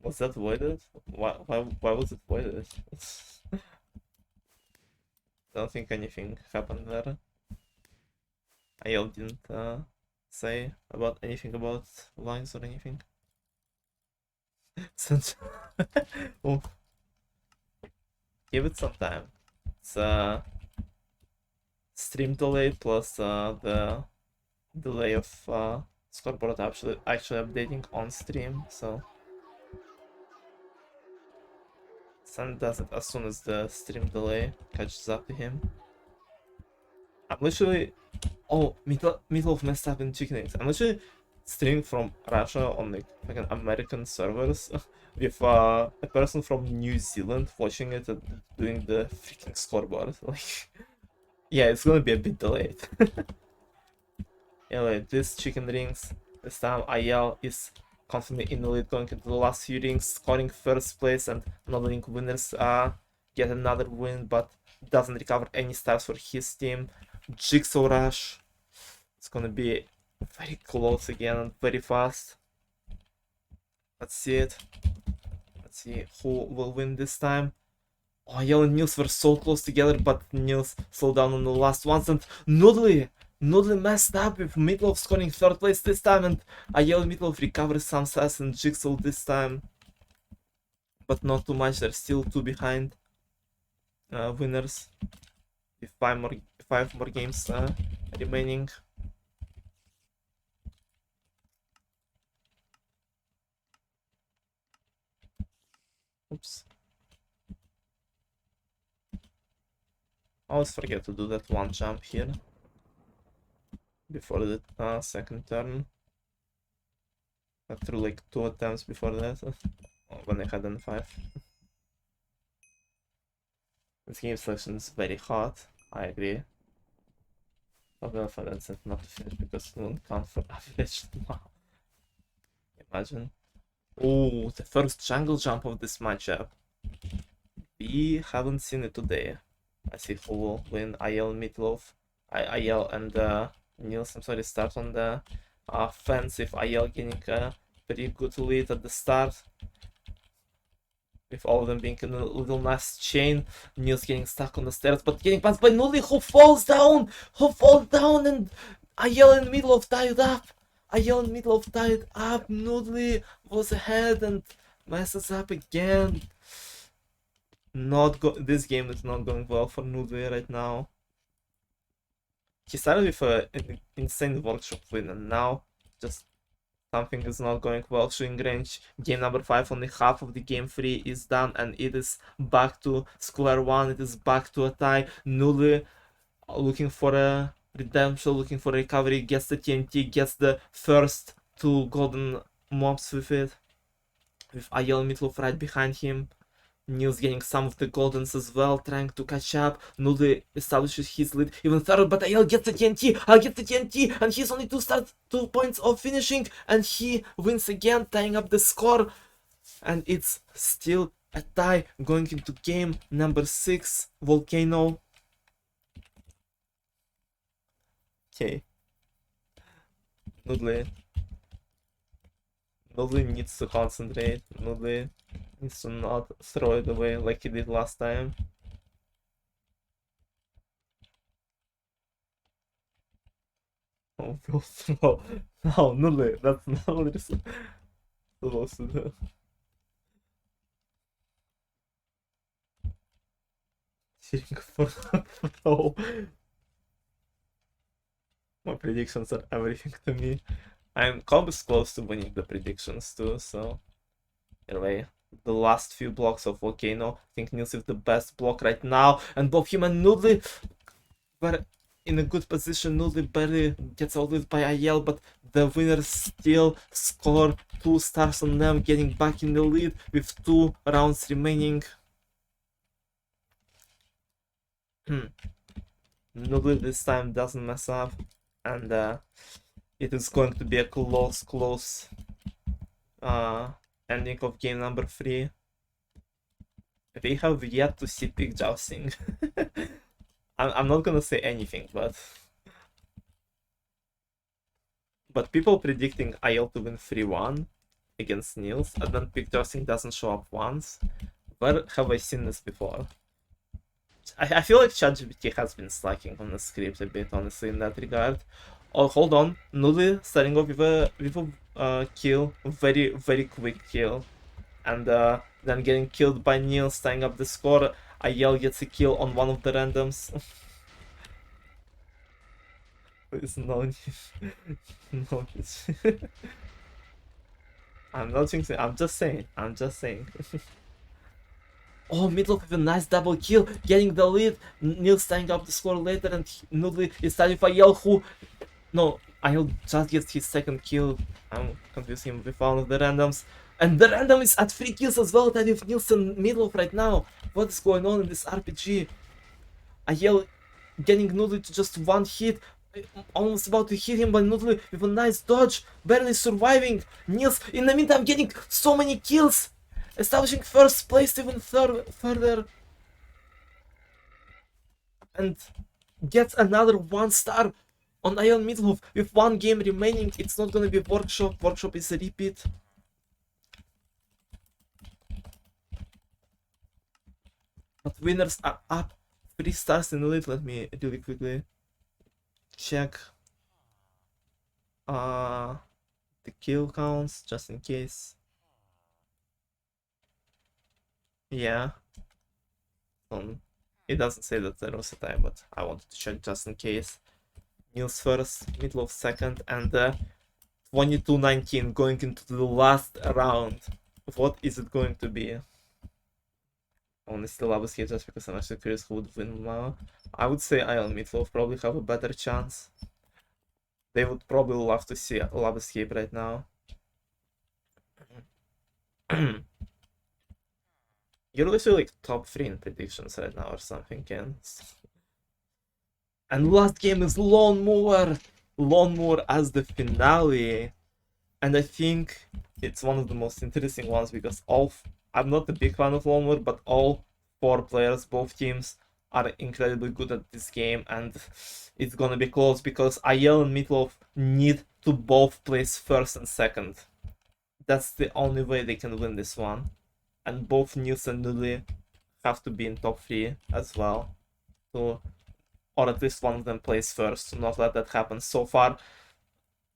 Was that voided? Why was it voided? I don't think anything happened there. Ayel didn't say about anything about lines or anything. Oh. Give it some time. It's stream delay plus the delay of scoreboard actually updating on stream, so Sun does it as soon as the stream delay catches up to him. I'm literally... Oh, Meatloaf messed up in chicken eggs. I'm literally streaming from Russia on like fucking American servers with a person from New Zealand watching it and doing the freaking scoreboard. Like, yeah, it's gonna be a bit delayed. Yeah, like this chicken rings. This time Ayel is confidently in the lead going into the last few rings, scoring first place, and Noodling winners get another win, but doesn't recover any stars for his team. Jigsaw Rush. It's gonna be very close again and very fast. Let's see it. Let's see who will win this time. Oh, Ayel and Niels were so close together, but Niels slowed down on the last ones, and Noodle messed up with Meatloaf scoring third place this time, and Ayel and Meatloaf recovered some sass and Jigsaw this time. But not too much, they're still 2 behind winners. With five more games remaining. Oops. I always forget to do that one jump here before the second turn. I threw like 2 attempts before that when I had N5. This game selection is very hard, I agree. But well, for that not to finish because it won't count for average now. Imagine. Oh, the first jungle jump of this matchup. We haven't seen it today. I see who will win. IL Meatloaf. IL and Niels, I'm sorry, start on the fence with IL getting a pretty good lead at the start. With all of them being in a little nice chain. Niels getting stuck on the stairs, but getting passed by Nuli, who falls down! Who falls down, and IL in the middle of tied up! IL in the middle of tied up. Nudley was ahead and messes up again. This game is not going well for Nudley right now. He started with an insane workshop win, and now just something is not going well. Shooting range, game number 5, only half of the game 3 is done, and it is back to square one. It is back to a tie. Nuli looking for a redemption, looking for a recovery, gets the TNT, gets the first 2 golden mobs with it. With IL Meatloaf right behind him. Niels getting some of the goldens as well, trying to catch up. Nuli establishes his lead even further, but Ayel gets the TNT, and he's only 2 points of finishing, and he wins again, tying up the score. And it's still a tie going into game number 6, Volcano. Okay. Nudley needs to concentrate. Nudley needs to not throw it away like he did last time. Oh, we'll throw. No, Nudley, that's not what you're supposed to do. Cheering for throw. My predictions are everything to me. I'm almost close to winning the predictions too, so anyway, the last few blocks of Volcano. I think Niels with the best block right now, and both him and Nudley were in a good position. Nudley barely gets outlived by IL, but the winners still score 2 stars on them, getting back in the lead with 2 rounds remaining. Nudley this time doesn't mess up, and it is going to be a close ending of game number 3. We have yet to see Big Jousting. I'm not gonna say anything, but people predicting IL to win 3-1 against Niels, and then Big Jousting doesn't show up once. Where have I seen this before? I feel like ChatGPT has been slacking on the script a bit, honestly, in that regard. Oh, hold on. Nuli starting off with a kill, very quick kill, and then getting killed by Niels, tying up the score. IL gets a kill on one of the randoms. Please, no, no. I'm not jinxing. I'm just saying. Oh, Meatloaf with a nice double kill, getting the lead. Niels tying up the score later, and Nudley is starting for IL, who... No, IL just gets his second kill. I'm confusing him with one of the randoms. And the random is at 3 kills as well, that with Nielsen Meatloaf right now. What is going on in this RPG? IL getting Nudley to just 1 hit. Almost about to hit him, but Nudley with a nice dodge, barely surviving. Niels, in the meantime, getting so many kills. Establishing first place even further, and gets another 1 star on IL Meatloaf with 1 game remaining. It's not gonna be Workshop. Workshop is a repeat. But winners are up 3 stars in the lead. Let me really quickly check the kill counts just in case. Yeah. It doesn't say that there was a tie, but I wanted to check just in case. Niels first, Meatloaf second, and 22-19 going into the last round. What is it going to be? I want to still Labuscape just because I'm actually curious who would win now. I would say I and Meatloaf probably have a better chance. They would probably love to see Labuscape right now. You're literally like top 3 in predictions right now or something, Ken. And last game is Lone Mower! Lone Mower as the finale. And I think it's one of the most interesting ones because I'm not a big fan of Lone Mower, but all 4 players, both teams, are incredibly good at this game, and it's gonna be close because IL and Meatloaf need to both place first and second. That's the only way they can win this one. And both Niels and Nuli have to be in top 3 as well. So, or at least one of them plays first, to not let that happen. So far,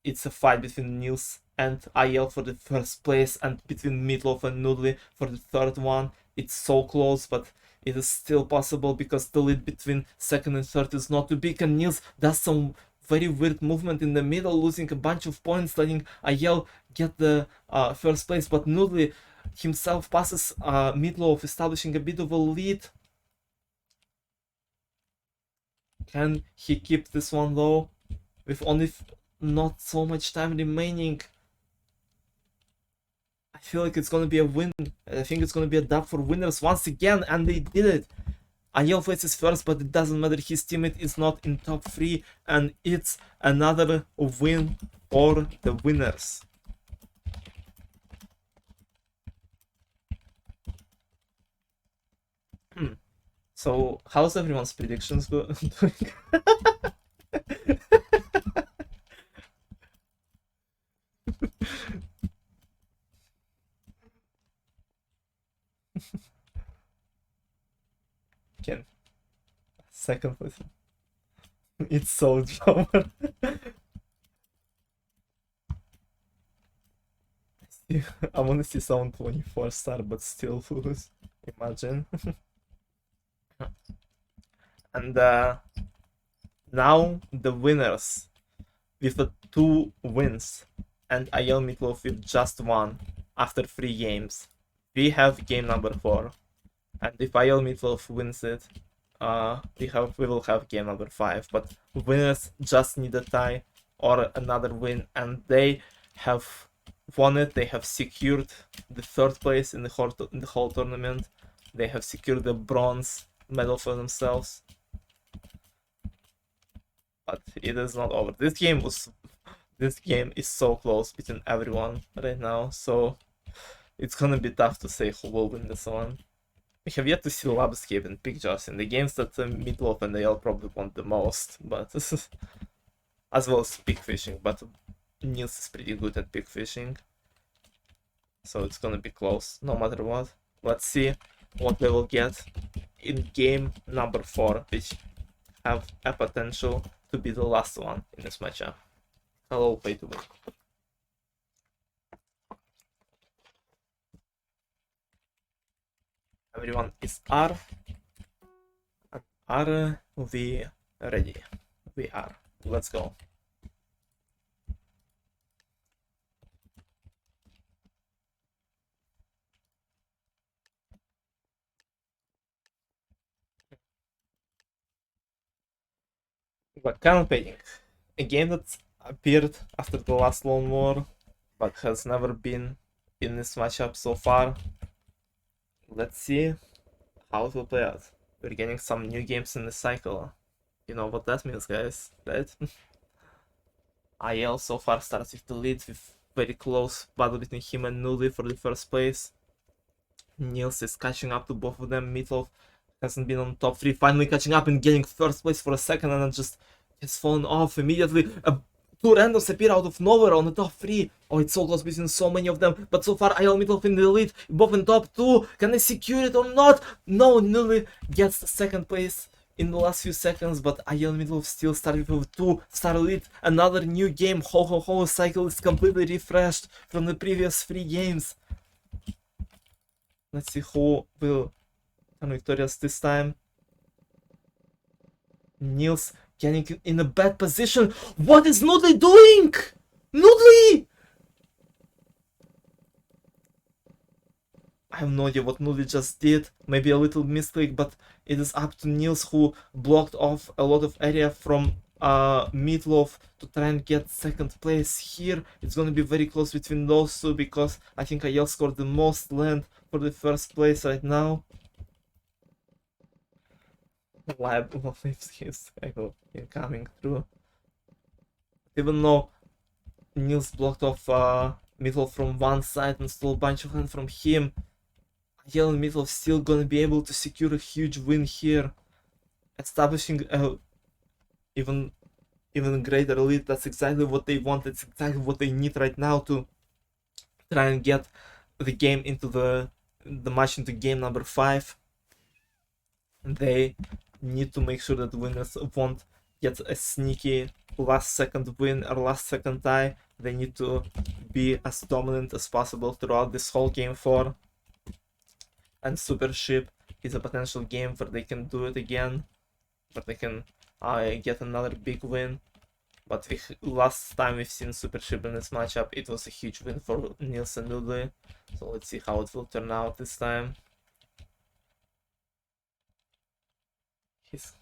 it's a fight between Niels and IL for the first place, and between Meatloaf and Nudley for the third one. It's so close, but it is still possible because the lead between second and third is not too big, and Niels does some very weird movement in the middle, losing a bunch of points, letting IL get the first place, but Nudley himself passes Meatloaf, establishing a bit of a lead. Can he keep this one though? With only not so much time remaining. I feel like it's gonna be a win. I think it's gonna be a dub for winners once again, and they did it. Aniel faces first, but it doesn't matter. His teammate is not in top 3, and it's another win for the winners. So, how's everyone's predictions doing? Ken, second place. It's so drama. I want to see someone 24 star but still lose. Imagine. And now the winners with 2 wins and IL Meatloaf with just 1 after 3 games. We have game number 4, and if IL Meatloaf wins it, we will have game number 5. But winners just need a tie or another win, and they have won it. They have secured the 3rd place in the whole tournament. They have secured the bronze medal for themselves. But it is not over. This game is so close between everyone right now, so it's gonna be tough to say who will win this one. We have yet to see Labuscape and Pictures in the games that Meatloaf and AL probably want the most, but as well as pig fishing, but Niels is pretty good at pig fishing, so it's gonna be close no matter what. Let's see what they will get in game number 4, which have a potential to be the last one in this matchup. Hello, pay to win. Everyone is R. Are we ready? We are. Let's go. But campaigning, a game that appeared after the last Lone War, but has never been in this matchup so far. Let's see how it will play out. We're getting some new games in the cycle. You know what that means, guys, right? IL so far starts with the lead with very close battle between him and Nuli for the first place. Niels is catching up to both of them. Meatloaf hasn't been on top 3, finally catching up and getting first place for a second, and then just gets fallen off immediately. 2 randoms appear out of nowhere on the top 3. Oh, it's so close between so many of them, but so far IL Meatloaf in the lead, both in top 2. Can they secure it or not? No, Nuli gets the second place in the last few seconds, but IL Meatloaf still started with 2-star lead. Another new game. Ho ho ho, cycle is completely refreshed from the previous 3 games. Let's see who will turn victorious this time. Niels getting in a bad position. What is Noodly doing? Noodly! I have no idea what Noodly just did. Maybe a little mistake, but it is up to Niels, who blocked off a lot of area from Meatloaf to try and get second place here. It's gonna be very close between those two, because I think Ayel scored the most land for the first place right now. Lab leaves his cycle coming through. Even though Niels blocked off Meatloaf from one side and stole a bunch of land from him, Ayel and Meatloaf still gonna be able to secure a huge win here, establishing a even greater lead. That's exactly what they want. It's exactly what they need right now to try and get the game into the match into game number 5. They need to make sure that the winners won't get a sneaky last second win or last second tie. They need to be as dominant as possible throughout this whole game 4. And Super Ship is a potential game where they can do it again, where they can get another big win. But last time we've seen Super Ship in this matchup, it was a huge win for Niels and Noodly. So let's see how it will turn out this time. He's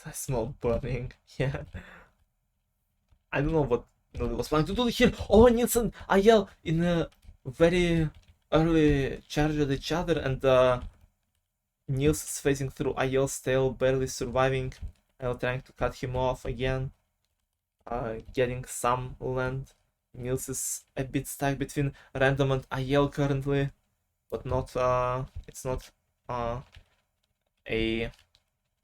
a small burning, yeah. I don't know what Noodly was planning to do here. Oh, Niels and Ayel in a very early charge at each other, and Niels is phasing through Ayel's tail, barely surviving. Ayel trying to cut him off again, getting some land. Niels is a bit stuck between Random and Ayel currently, but not it's not a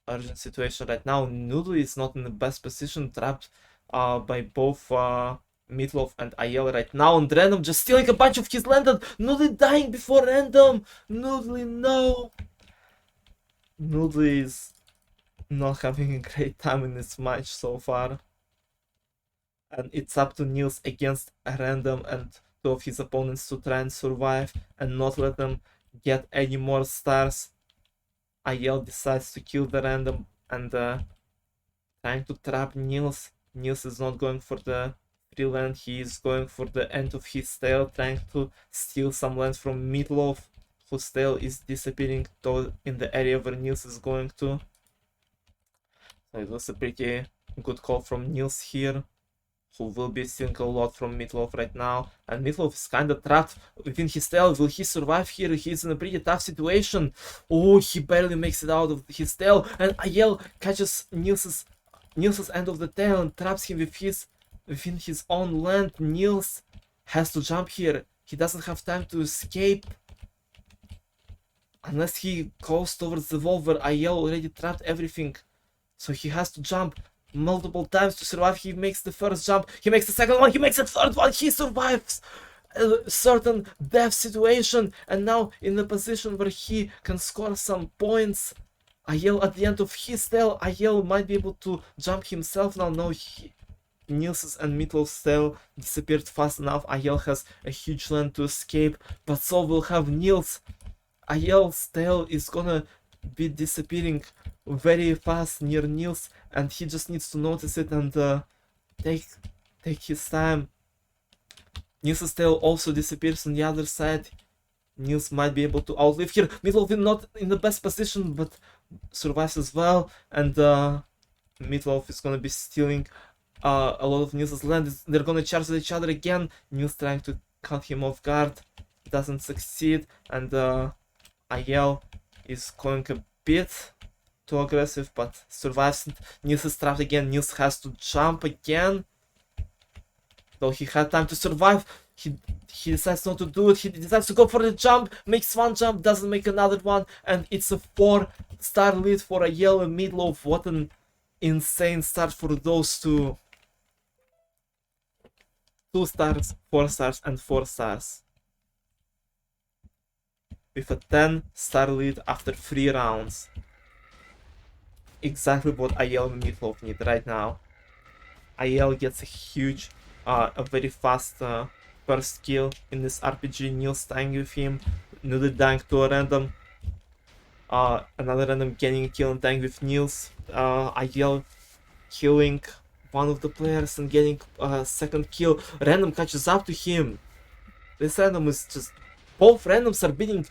urgent situation right now. Noodly is not in the best position, trapped by both Meatloaf and Ayel right now, and Random just stealing a bunch of his land, and Noodly dying before Random. Noodly, no! Noodly is not having a great time in this match so far. And it's up to Niels against Random and 2 of his opponents to try and survive and not let them get any more stars. Ayel decides to kill the Random and trying to trap Niels. Niels is not going for the free land, he is going for the end of his tail, trying to steal some land from Meatloaf, whose tail is disappearing in the area where Niels is going to. So it was a pretty good call from Niels here, who will be stealing a lot from Meatloaf right now. And Meatloaf is kinda trapped within his tail. Will he survive here? He's in a pretty tough situation. Oh, he barely makes it out of his tail, and Ayel catches Niels's end of the tail and traps him within his own land. Niels has to jump here. He doesn't have time to escape unless he goes towards the wall where Ayel already trapped everything. So he has to jump multiple times to survive. He makes the first jump, he makes the second one, he makes the third one, he survives a certain death situation, and now in a position where he can score some points. Ayel at the end of his tail, Ayel might be able to jump himself now. No, Niels's and Meatloaf's tail disappeared fast enough. Ayel has a huge land to escape, but so will have Niels. Ayel's tail is gonna be disappearing very fast near Niels, and he just needs to notice it and take his time. Niels's tail also disappears on the other side. Niels might be able to outlive here. Meatloaf is not in the best position, but survives as well, and Meatloaf is gonna be stealing a lot of Niels's land. They're gonna charge at each other again. Niels trying to cut him off guard, doesn't succeed, and Ayel is going a bit too aggressive, but survives. Niels is trapped again. Niels has to jump again, though he had time to survive. He decides not to do it. He decides to go for the jump, makes one jump, doesn't make another one, and it's a 4-star lead for Ayel and Meatloaf. What an insane start for those two. 2 stars, 4 stars, and 4 stars. With a 10-star lead after 3 rounds. Exactly what Ayel and Meatloaf need right now. Ayel gets a huge, a very fast first kill in this RPG. Niels dying with him, Noodly dying to a random Another random getting a kill and dying with Niels. Ayel killing one of the players and getting a second kill. Random catches up to him. This random is just... Both randoms are beating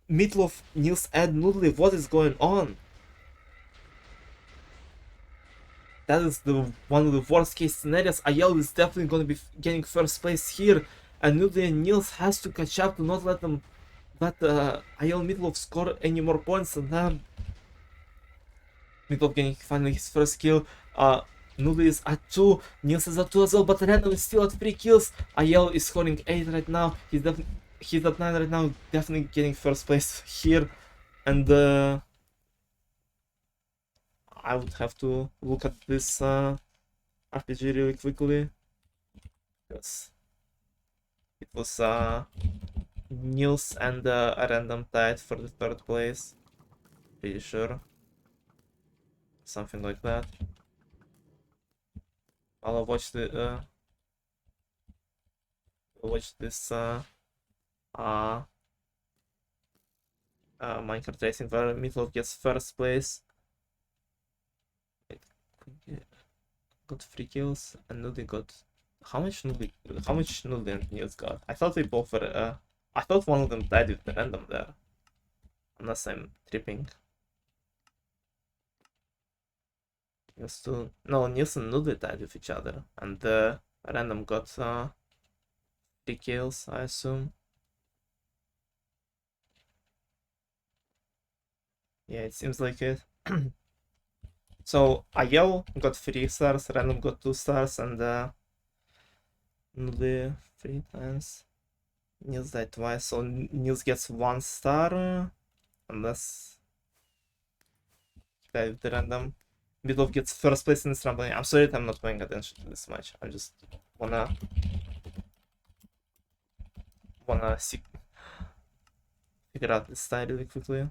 Meatloaf, Niels, and Noodly. What is going on? That is one of the worst case scenarios. Ayel is definitely going to be getting first place here, and Noodly and Niels has to catch up to not let Ayel Meatloaf score any more points than them. Meatloaf getting finally his first kill. Noodly is at 2, Niels is at 2 as well, but Random is still at 3 kills. Ayel is scoring 8 right now. He's at 9 right now, definitely getting first place here. And I would have to look at this RPG really quickly, because it was Niels and a Random tied for the 3rd place. Pretty sure. Something like that. I'll watch this Minecraft racing where Meatloaf gets first place. Got 3 kills, and Noodly got... How much Noodly and Niels got? I thought they both were I thought one of them died with the Random there. Unless I'm tripping. Niels and Noodly died with each other, and the Random got 3 kills, I assume. Yeah, it seems like it. So Ayel got 3 stars, Random got 2 stars, and Noodly 3 times. Niels died twice, so Niels gets 1 star, unless he died with the Random. Meatloaf gets first place in this trampoline. I'm sorry that I'm not paying attention to this match. I just wanna figure out this style really quickly.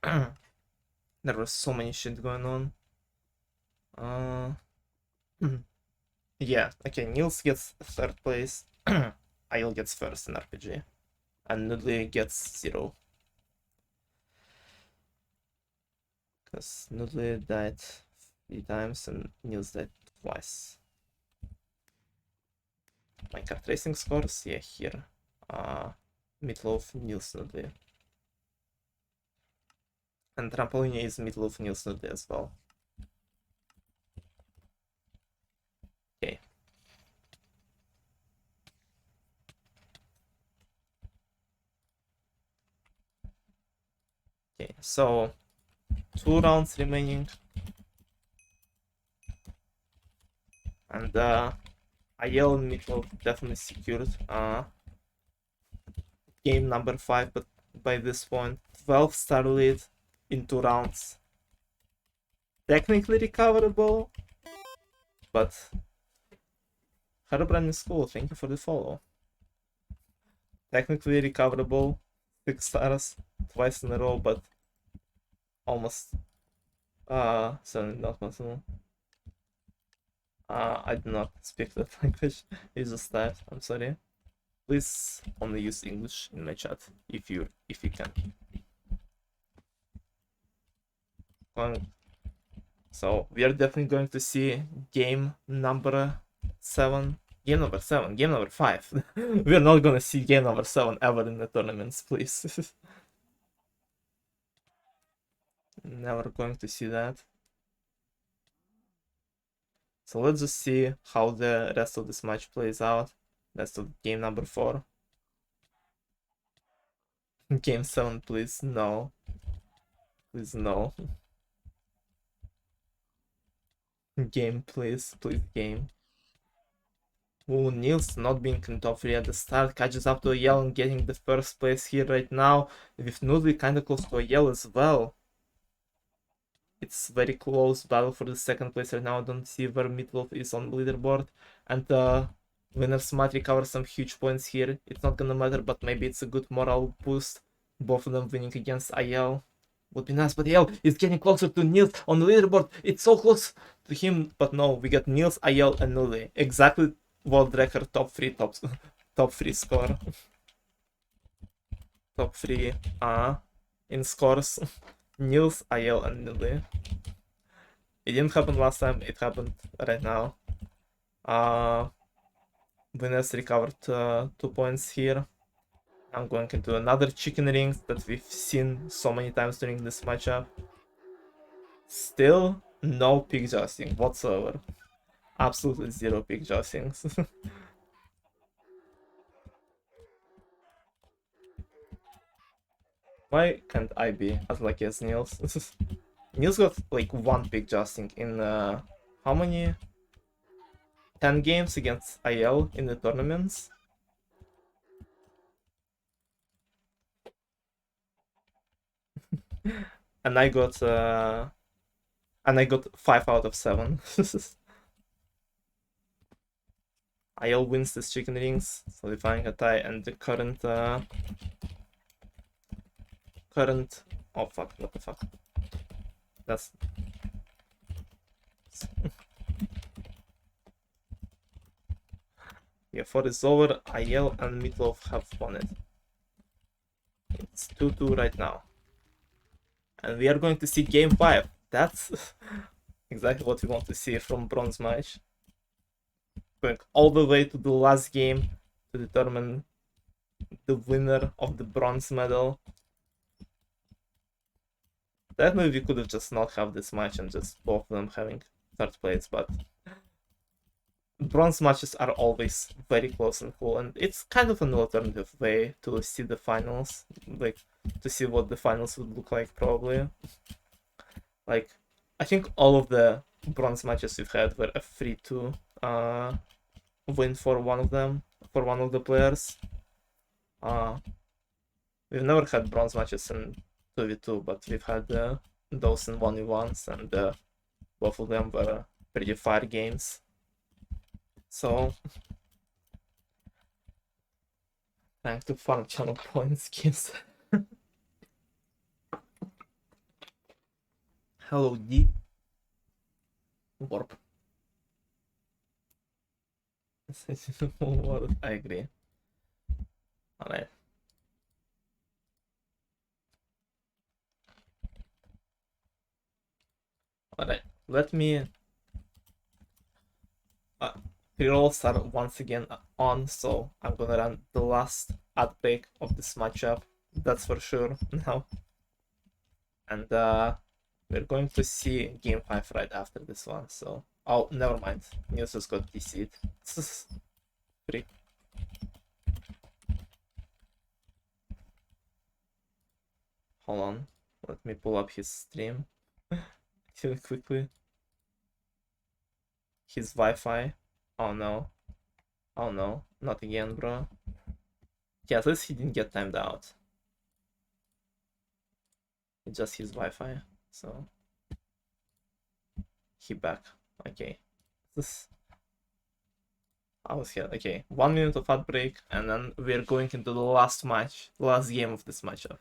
There was so many shit going on. Yeah, okay, Niels gets 3rd place. Ayel gets 1st in RPG. And Noodly gets 0. Because Noodly died 3 times and Niels died twice. Minecraft racing scores, yeah, here. Meatloaf, Niels, Noodly. And trampoline is Meatloaf, Niels, Noodly as well. Okay. Okay, so 2 rounds remaining. And Ayel and Meatloaf definitely secured game number 5, but by this point, 12-star lead in 2 rounds. Technically recoverable, but Herobrine is cool, thank you for the follow. Technically recoverable, 6 stars, twice in a row, but almost certainly not possible. I do not speak that language, it's just that, I'm sorry. Please only use English in my chat, if you can. So we are definitely going to see game number 7. Game number 7, game number 5. We are not gonna see game number 7 ever in the tournaments, please. Never going to see that. So let's just see how the rest of this match plays out. Rest of game number 4. Game 7, please, no. Please, no. Game, please, game. Oh, Niels not being in top 3 at the start, catches up to Ayel and getting the first place here right now, with Noodly kinda close to Ayel as well. It's very close battle for the 2nd place right now. I don't see where Meatloaf is on the leaderboard, and winners might recover some huge points here. It's not gonna matter, but maybe it's a good morale boost. Both of them winning against Ayel would be nice, but Ayel is getting closer to Niels on the leaderboard. It's so close to him, but no, we got Niels, Ayel, and Noodly. Exactly world record top 3 score. Top 3. in scores. Niels, IL, and Nidley. It didn't happen last time, it happened right now. Winners recovered 2 points here. I'm going into another chicken rings that we've seen so many times during this matchup. Still no pick jousting whatsoever. Absolutely zero pick joustings. Why can't I be as lucky as Niels? Niels got like 1 pick jousting in how many? 10 games against IL in the tournaments. And I got 5 out of 7. IL wins this chicken rings, solidifying a tie, and the current oh fuck, what the fuck? That's yeah, 4 is over. IL and Meatloaf have won it. It's 2-2 right now. And we are going to see game 5. That's exactly what we want to see from bronze match. Going all the way to the last game to determine the winner of the bronze medal. Definitely we could have just not have this match and just both of them having 3rd place, but bronze matches are always very close and cool, and it's kind of an alternative way to see the finals, like to see what the finals would look like probably. Like, I think all of the bronze matches we've had were a 3-2 win for one of them, for one of the players. We've never had bronze matches in 2v2, but we've had those in 1v1s, and both of them were pretty fire games. So, trying to farm channel points gives. Hello, D. Warp. I agree. Alright. Alright, let me... pre-rolls are once again on, so I'm gonna run the last ad break of this matchup, that's for sure now. And we're going to see game 5 right after this one, so... Oh, never mind. Niels just got DC'd. Free. Hold on. Let me pull up his stream. Really quickly. His Wi-Fi. Oh no. Oh no. Not again, bro. Yeah, at least he didn't get timed out. It's just his Wi-Fi, so... He back. Okay. This... I was here. Okay, 1 minute of ad break, and then we're going into the last match, last game of this matchup.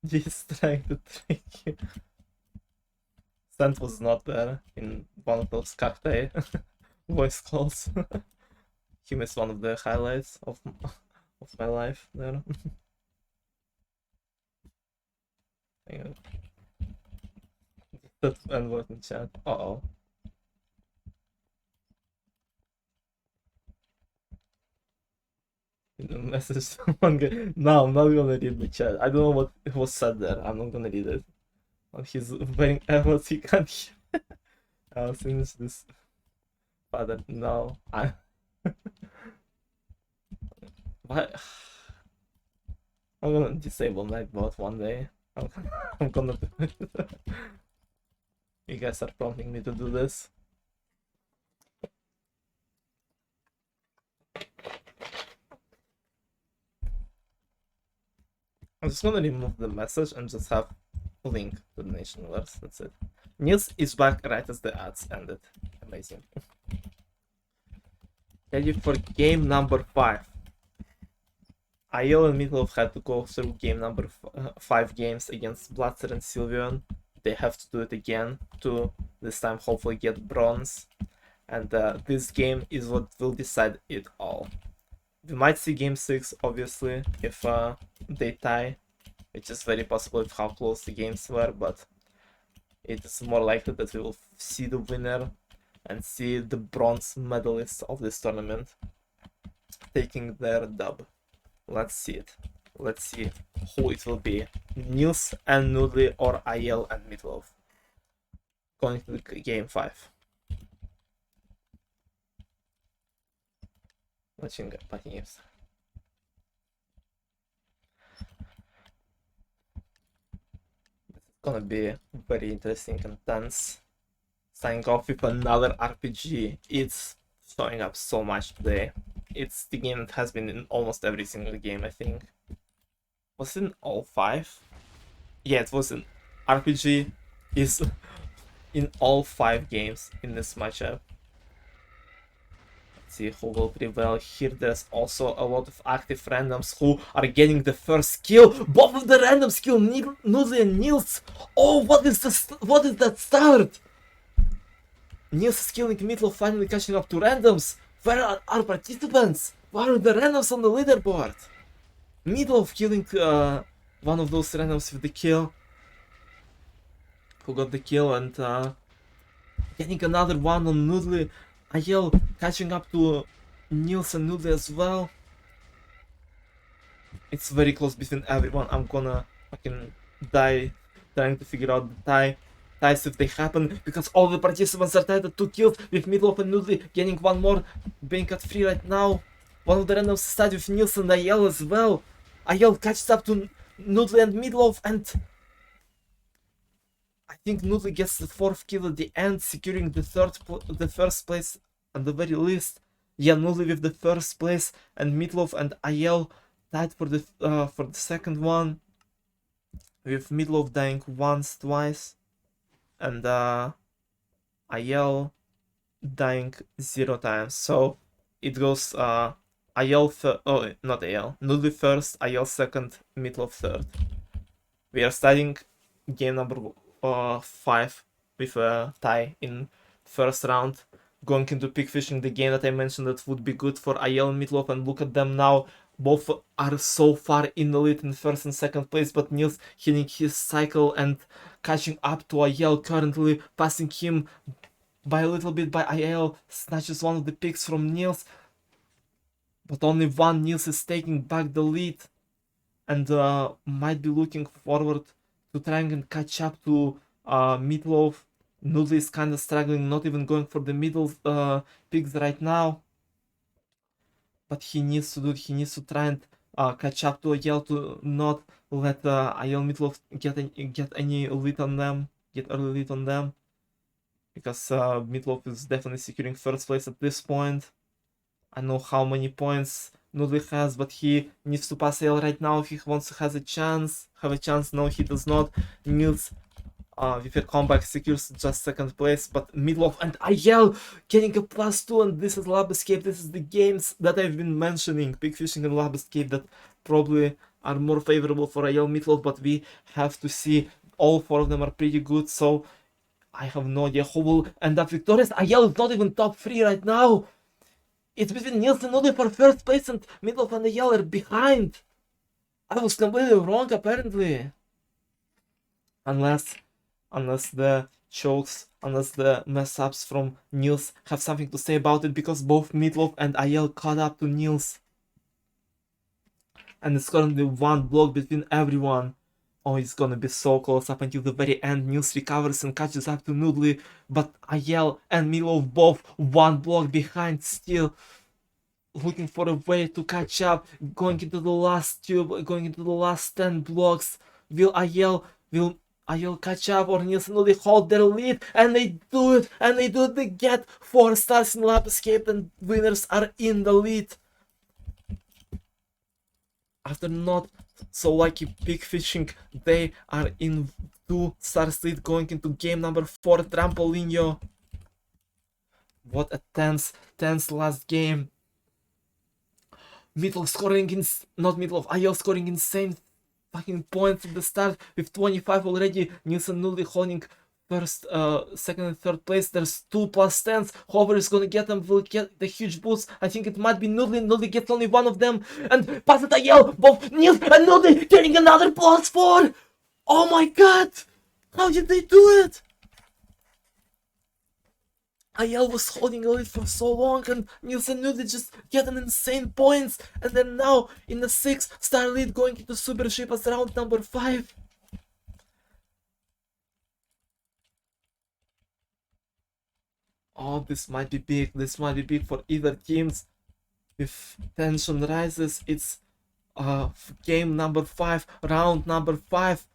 He's trying to trick you. Sent was not there in one of those cacti voice calls. He missed one of the highlights of my life there. That's N-word in chat. Uh-oh. Message someone. No, I'm not gonna read the chat. I don't know what was said there. I'm not gonna read it. He's wearing AirPods, he can't hear. I'll finish this. Father, no. What? I'm gonna disable Nightbot one day. I'm gonna do it. You guys are prompting me to do this. I'm just gonna remove the message and just have a link to the nation alerts. That's it. Niels is back right as the ads ended. Amazing. Ready for game number 5. IL and Meatloaf had to go through game number 5 games against Blatzer and Sylveon. They have to do it again to this time hopefully get bronze. And this game is what will decide it all. We might see game 6, obviously, if they tie, which is very possible with how close the games were, but it is more likely that we will see the winner and see the bronze medalists of this tournament taking their dub. Let's see it. Let's see who it will be. Niels and Noodly or IL and Meatloaf. Going to the game 5. Watching Party Games. It's gonna be very interesting and tense. Starting off with another RPG. It's showing up so much today. It's the game that has been in almost every single game, I think. Was it in all 5? Yeah, it was in RPG is in all 5 games in this matchup. Let's see who will prevail here. There's also a lot of active randoms who are getting the first kill. Both of the randoms kill Noodly and Niels. Oh, what is that start? Niels is killing Meatloaf, finally catching up to randoms. Where are our participants? Where are the randoms on the leaderboard? Meatloaf killing one of those randoms with the kill. Who got the kill, and getting another one on Noodly. IL catching up to Niels and Noodly as well. It's very close between everyone. I'm gonna fucking die trying to figure out the ties if they happen, because all the participants are tied at 2 kills, with Meatloaf and Noodly getting one more, being cut free right now. One of the randoms is tied with Niels and IL as well. IL catches up to Noodly and Meatloaf, and I think Noodly gets the 4th kill at the end, securing the first place at the very least. Yeah, Noodly with the 1st place, and Meatloaf and IL tied for the second one, with Meatloaf dying twice, and IL dying 0 times. So it goes Noodly first, IL second, Meatloaf third. We are starting game number 5 with a tie in first round, going into Pig Fishing, the game that I mentioned that would be good for IL and Meatloaf, and look at them now. Both are so far in the lead in first and second place, but Niels hitting his cycle and catching up to IL, currently passing him by a little bit. By IL snatches one of the picks from Niels, but only one. Niels is taking back the lead and might be looking forward to trying and catch up to Meatloaf. Noodly is kind of struggling, not even going for the middle picks right now. But he needs to do it. He needs to try and catch up to IL to not let IL Meatloaf get any lead on them, get early lead on them, because Meatloaf is definitely securing first place at this point. I know how many points Noodly has, but he needs to pass IL right now if he wants to have a chance. No, he does not. Niels with a comeback secures just second place, but Meatloaf and IL getting a +2, and this is Lab Escape. This is the games that I've been mentioning, Pig Fishing and Lab Escape, that probably are more favorable for IL Meatloaf, but we have to see. All 4 of them are pretty good, so I have no idea who will end up victorious. IL is not even top 3 right now. It's between Niels and Noodly for first place, and Meatloaf and IL are behind. I was completely wrong, apparently. Unless the chokes, unless the mess ups from Niels have something to say about it, because both Meatloaf and IL caught up to Niels. And it's currently 1 block between everyone. Oh, it's gonna be so close up until the very end. Niels recovers and catches up to Noodly, but IL and Meatloaf both 1 block behind still. Looking for a way to catch up, going into the last 10 blocks. Will IL catch up, or Niels and Noodly hold their lead? And they do it, they get 4 stars in Lab Escape, and winners are in the lead. After not so lucky Pig Fishing, they are in 2 stars lead going into game number 4, Trampolinho. What a tense last game. IL scoring insane fucking points at the start with 25 already. Niels and Noodly holding first, second and third place. There's 2 plus 10s. Whoever is gonna get them will get the huge boost. I think it might be Noodly. Noodly gets only one of them. And pass it Ayel, both Niels and Noodly getting another plus 4. Oh my god! How did they do it? Ayel was holding a lead for so long, and Niels and Noodly just get an insane points. And then now, in the 6th star lead, going into Super Ship as round number 5. Oh, this might be big. This might be big for either teams. If tension rises, it's game number 5, round number 5.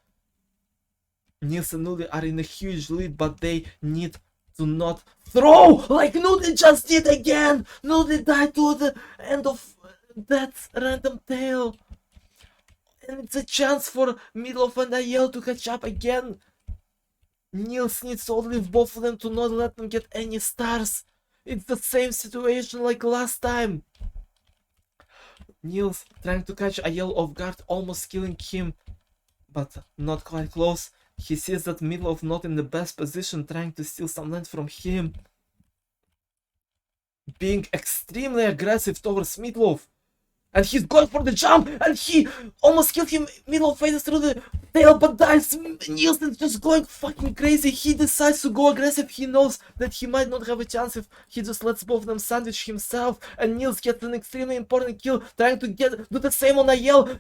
Niels and Noodly are in a huge lead, but they need to not throw like Noodly just did again. Noodly died to the end of that random tail. And it's a chance for Meatloaf and Ayel to catch up again. Niels needs to outlive both of them to not let them get any stars. It's the same situation like last time. Niels trying to catch Ayel off guard, almost killing him, but not quite close. He sees that Meatloaf not in the best position, trying to steal some land from him. Being extremely aggressive towards Meatloaf. And he's going for the jump, and he almost killed him. Meatloaf faces through the tail, but dies. Niels is just going fucking crazy. He decides to go aggressive. He knows that he might not have a chance if he just lets both of them sandwich himself. And Niels gets an extremely important kill, trying to do the same on Ayel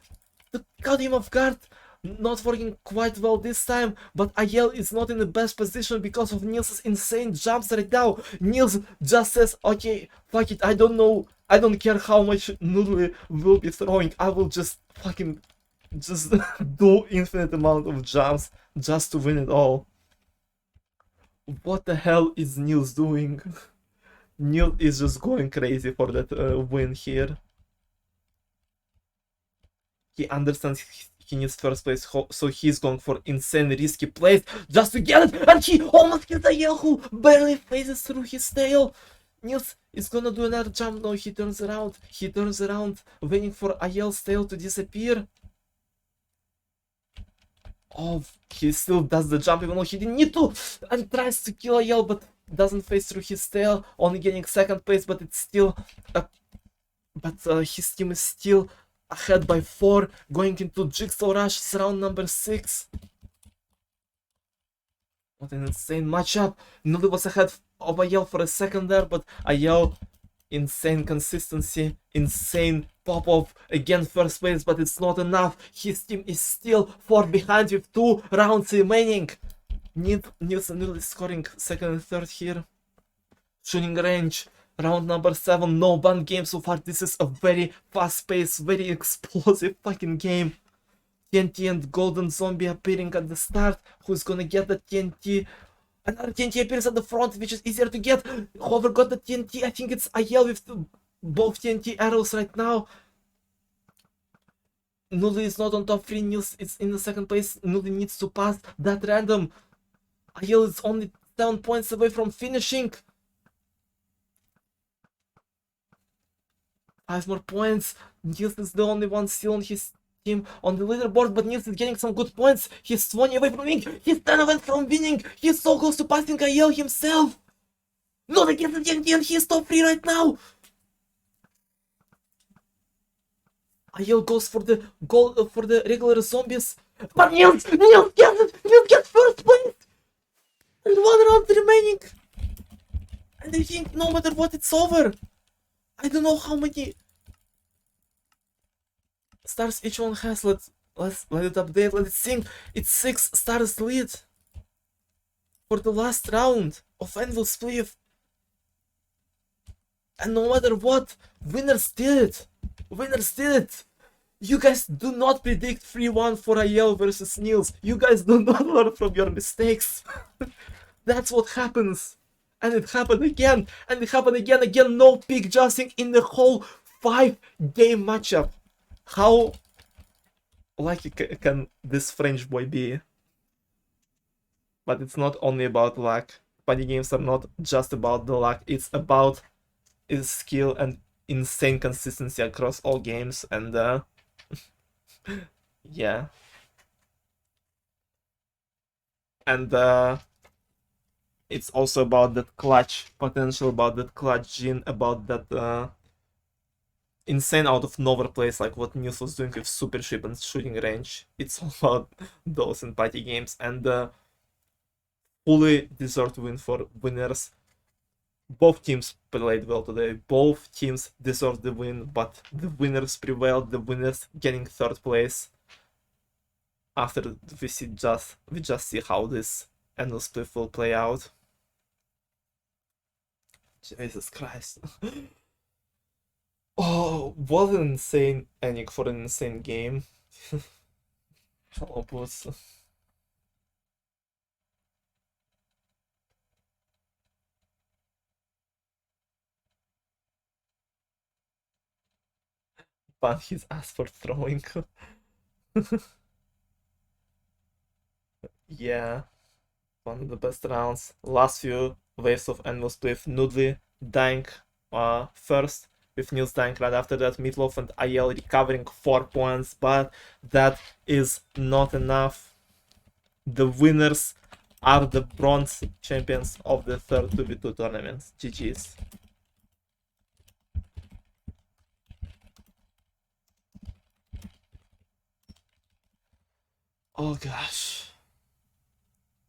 to cut him off guard. Not working quite well this time, but Ayel is not in the best position because of Niels' insane jumps right now. Niels just says, okay, fuck it, I don't care how much Noodly will be throwing, I will just fucking just do infinite amount of jumps just to win it all. What the hell is Niels doing? Niels is just going crazy for that win here. He understands he needs first place, so he's going for insane risky plays just to get it, and he almost gets Ayel, who barely phases through his tail. Niels is gonna do another jump. No, he turns around, waiting for Ayel's tail to disappear. Oh, he still does the jump even though he didn't need to, and tries to kill Ayel, but doesn't phase through his tail, only getting second place, but it's still his team is still ahead by 4, going into Jigsaw Rush round number 6. What an insane matchup. Noodly was ahead of Ayel for a second there, but Ayel, insane consistency, insane pop-off, again first place, but it's not enough. His team is still 4 behind with 2 rounds remaining. Niels and Noodly scoring second and third here. Shooting range. Round number 7, no ban game so far. This is a very fast-paced, very explosive fucking game. TNT and Golden Zombie appearing at the start. Who's gonna get the TNT? Another TNT appears at the front, which is easier to get. Whoever got the TNT, I think it's Ayel with both TNT arrows right now. Noodly is not on top 3, Niels is in the second place. Noodly needs to pass that random. Ayel is only 7 points away from finishing. 5 more points. Niels is the only one still on his team on the leaderboard, but Niels is getting some good points. He's 20 away from winning. He's 10 away from winning. He's so close to passing Ayel himself. Not against the TNT, and he's top 3 right now. Ayel goes for the goal for the regular zombies, but Niels gets it. Niels gets first place, and 1 round remaining. And I think no matter what, it's over. I don't know how many stars each one has. Let's let it update. Let it sync. It's 6 stars lead for the last round of Anvil Split. And no matter what, winners did it. Winners did it. You guys do not predict 3-1 for Ayel versus Niels. You guys do not learn from your mistakes. That's what happens. And it happened again. And it happened again. Again, no pick justing in the whole 5-game matchup. How lucky can this French boy be? But it's not only about luck. Funny games are not just about the luck. It's about his skill and insane consistency across all games. And yeah. And it's also about that clutch potential, about that clutch gene, about that insane out of nowhere plays like what Nils was doing with super ship and shooting range. It's all about those in party games, and fully deserved win for winners. Both teams played well today. Both teams deserved the win, but the winners prevailed. The winners getting third place. After we just see how this endless split will play out. Jesus Christ. Oh, what an insane ending for an insane game. Opus. Ban his ass for throwing. Yeah, one of the best rounds. Last few waves of endless split. Noodly dying first, with Nils dying right after that. Meatloaf and IL recovering 4 points, but that is not enough. The winners are the bronze champions of the third 2v2 tournament. GG's. Oh gosh.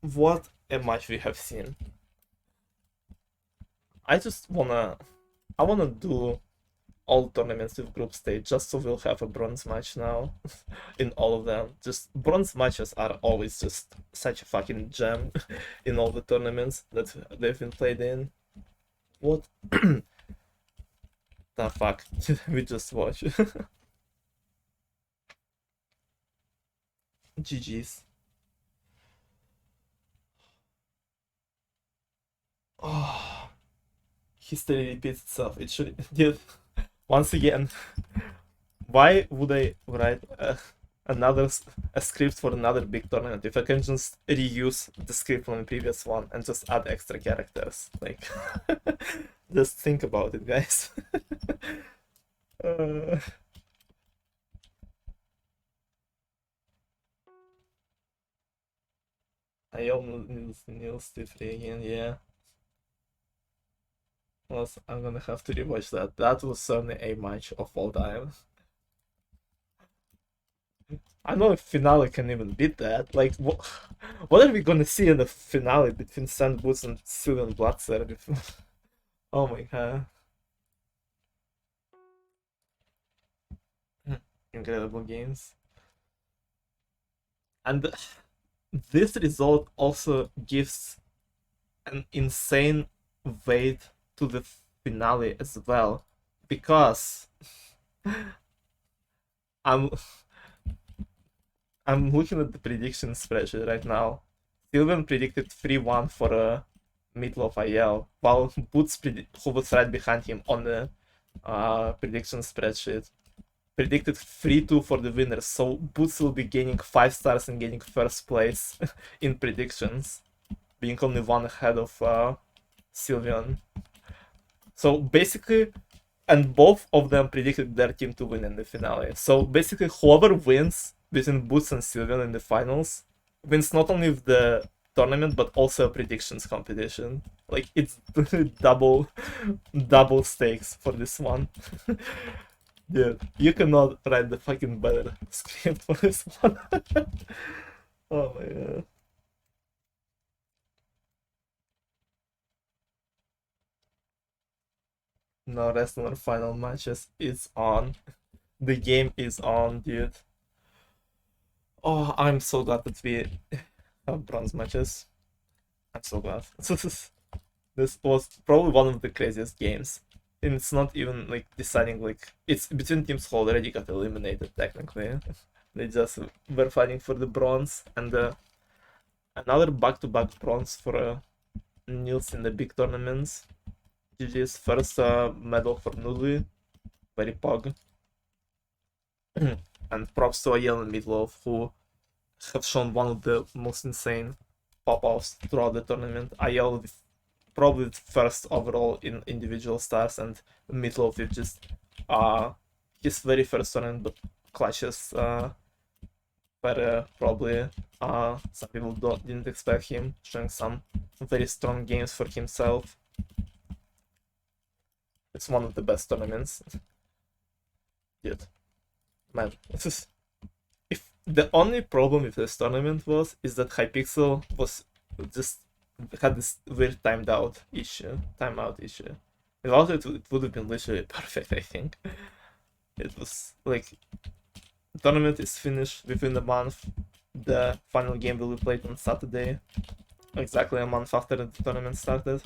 What a match we have seen. I wanna do all tournaments with group stage just so we'll have a bronze match now in all of them. Just bronze matches are always just such a fucking gem in all the tournaments that they've been played in. What the fuck did we just watch? GG's. Oh, history repeats itself. It should did once again. Why would I write a script for another big tournament if I can just reuse the script from the previous one and just add extra characters? Like, just think about it, guys. uh... I almost Nils Tifri again, yeah. Well, I'm gonna have to rewatch that. That was certainly a match of all time. I don't know if finale can even beat that. Like, what are we gonna see in the finale between Sand Boots and Sylvan Bloodser? Oh my god. Incredible games. And this result also gives an insane weight to the finale as well, because I'm looking at the prediction spreadsheet right now. Sylvan predicted 3-1 for Meatloaf IL, while Boots, who was right behind him on the prediction spreadsheet, predicted 3-2 for the winner. So Boots will be gaining 5 stars and gaining first place in predictions, being only one ahead of Sylvan. So basically, and both of them predicted their team to win in the finale. So basically, whoever wins between Boots and Sylvan in the finals wins not only the tournament but also a predictions competition. Like, it's double stakes for this one. Dude, you cannot write the fucking better script for this one. Oh my god. No, wrestler final matches is on. The game is on, dude. Oh, I'm so glad that we have bronze matches. I'm so glad. This was probably one of the craziest games. And it's not even like deciding, like, it's between teams who already got eliminated technically. They just were fighting for the bronze, and another back-to-back bronze for Nils in the big tournaments. GG's first medal for Nudli, very pog. And props to Ayel and Meatloaf, who have shown one of the most insane pop-offs throughout the tournament. Ayel probably first overall in individual stars, and Meatloaf with just his very first tournament, but clutches were probably Some people didn't expect him, showing some very strong games for himself. It's one of the best tournaments. Dude, man, if the only problem with this tournament is that Hypixel was just had this weird timeout issue. Without it, it would have been literally perfect, I think. It was like, the tournament is finished within a month. The final game will be played on Saturday, exactly a month after the tournament started.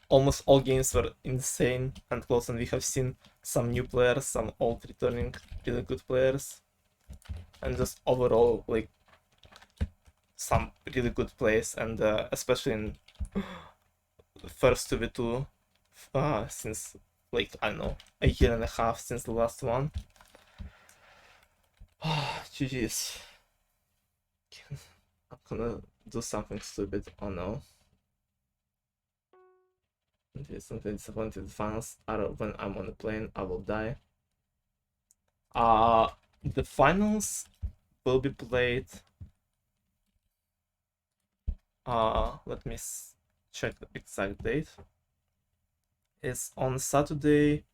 Almost all games were insane and close, and we have seen some new players, some old returning really good players, and just overall, like, some really good plays, and especially in first 2v2 since, like, I don't know, a year and a half since the last one. GG's. I'm gonna do something stupid. Oh no. Something disappointed. Finals are when I'm on the plane, I will die. The finals will be played. Let me check the exact date. It's on Saturday,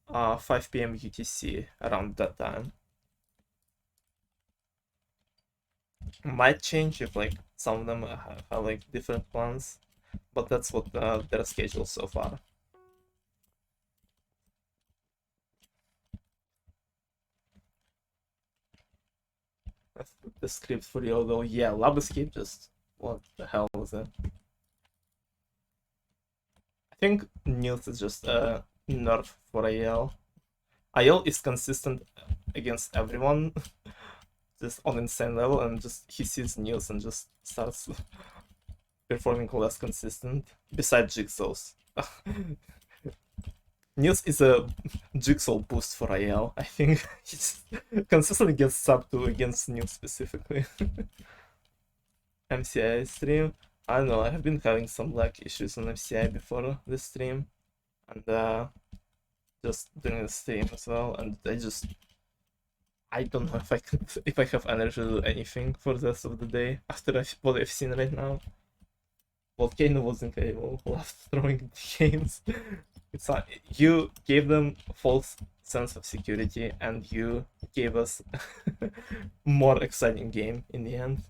5 p.m. UTC, around that time. Might change if like some of them have like different plans, but that's what their schedule so far. The script for the although, yeah, Lab Escape, just what the hell was it? I think Nils is just a nerf for AL. AL is consistent against everyone, just on insane level, and just he sees Nils and just starts performing less consistent. Besides Jigsaw's. Nils is a Jigsaw boost for AL. I think he just consistently gets sub 2 against Nils specifically. MCI stream. I don't know, I have been having some lag issues on MCI before the stream, and just during the stream as well, and I don't know if I have energy to do anything for the rest of the day after what I've seen right now. Volcano was incredible, loved throwing the games. It's like you gave them false sense of security, and you gave us more exciting game in the end.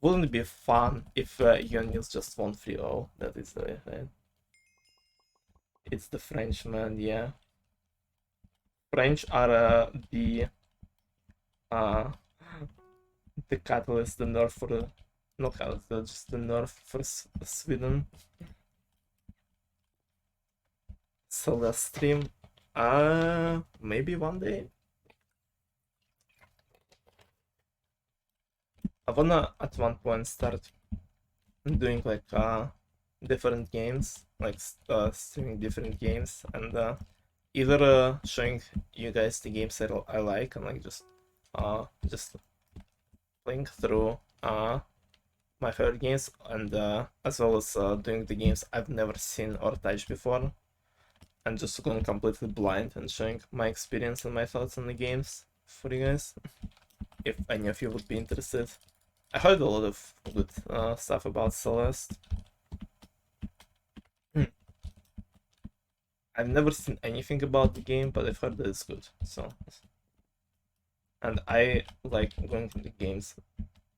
Wouldn't it be fun if you and Nils just won 3-0? That is the way, right? It's the Frenchman, yeah. French are the catalyst, the nerf for not catalyst, just the nerf for Sweden. Celeste stream, maybe one day. I wanna at one point start doing like different games, like streaming different games, and either showing you guys the games that I like, and like just playing through my favorite games, and as well as doing the games I've never seen or touched before, and just going completely blind and showing my experience and my thoughts on the games for you guys, if any of you would be interested. I heard a lot of good stuff about Celeste. I've never seen anything about the game, but I've heard that it's good. So, and I like going to the games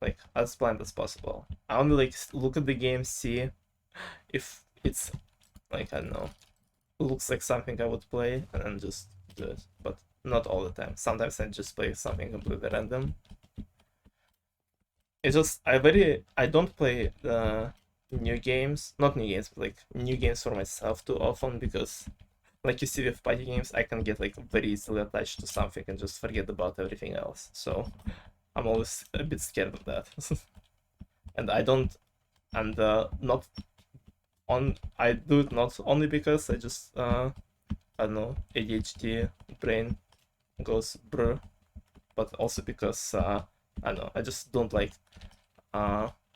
like as blind as possible. I only like look at the game, see if it's like, I don't know, looks like something I would play, and then just do it. But not all the time. Sometimes I just play something completely random. It's just I don't play new games, not new games, but like new games for myself too often, because like you see with party games, I can get like very easily attached to something and just forget about everything else. So I'm always a bit scared of that. And I don't, and not on, I do it not only because I just I don't know, ADHD brain goes brr, but also because I don't know, I just don't like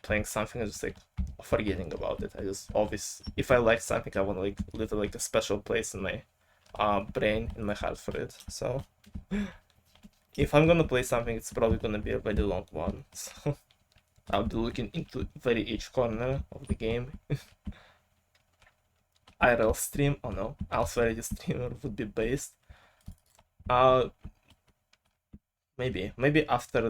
playing something and just like forgetting about it. I just always, if I like something, I want to like leave like a special place in my brain, in my heart for it. So if I'm gonna play something, it's probably gonna be a very long one. So I'll be looking into very each corner of the game. IRL stream, oh no, Alpha streamer would be based. Maybe after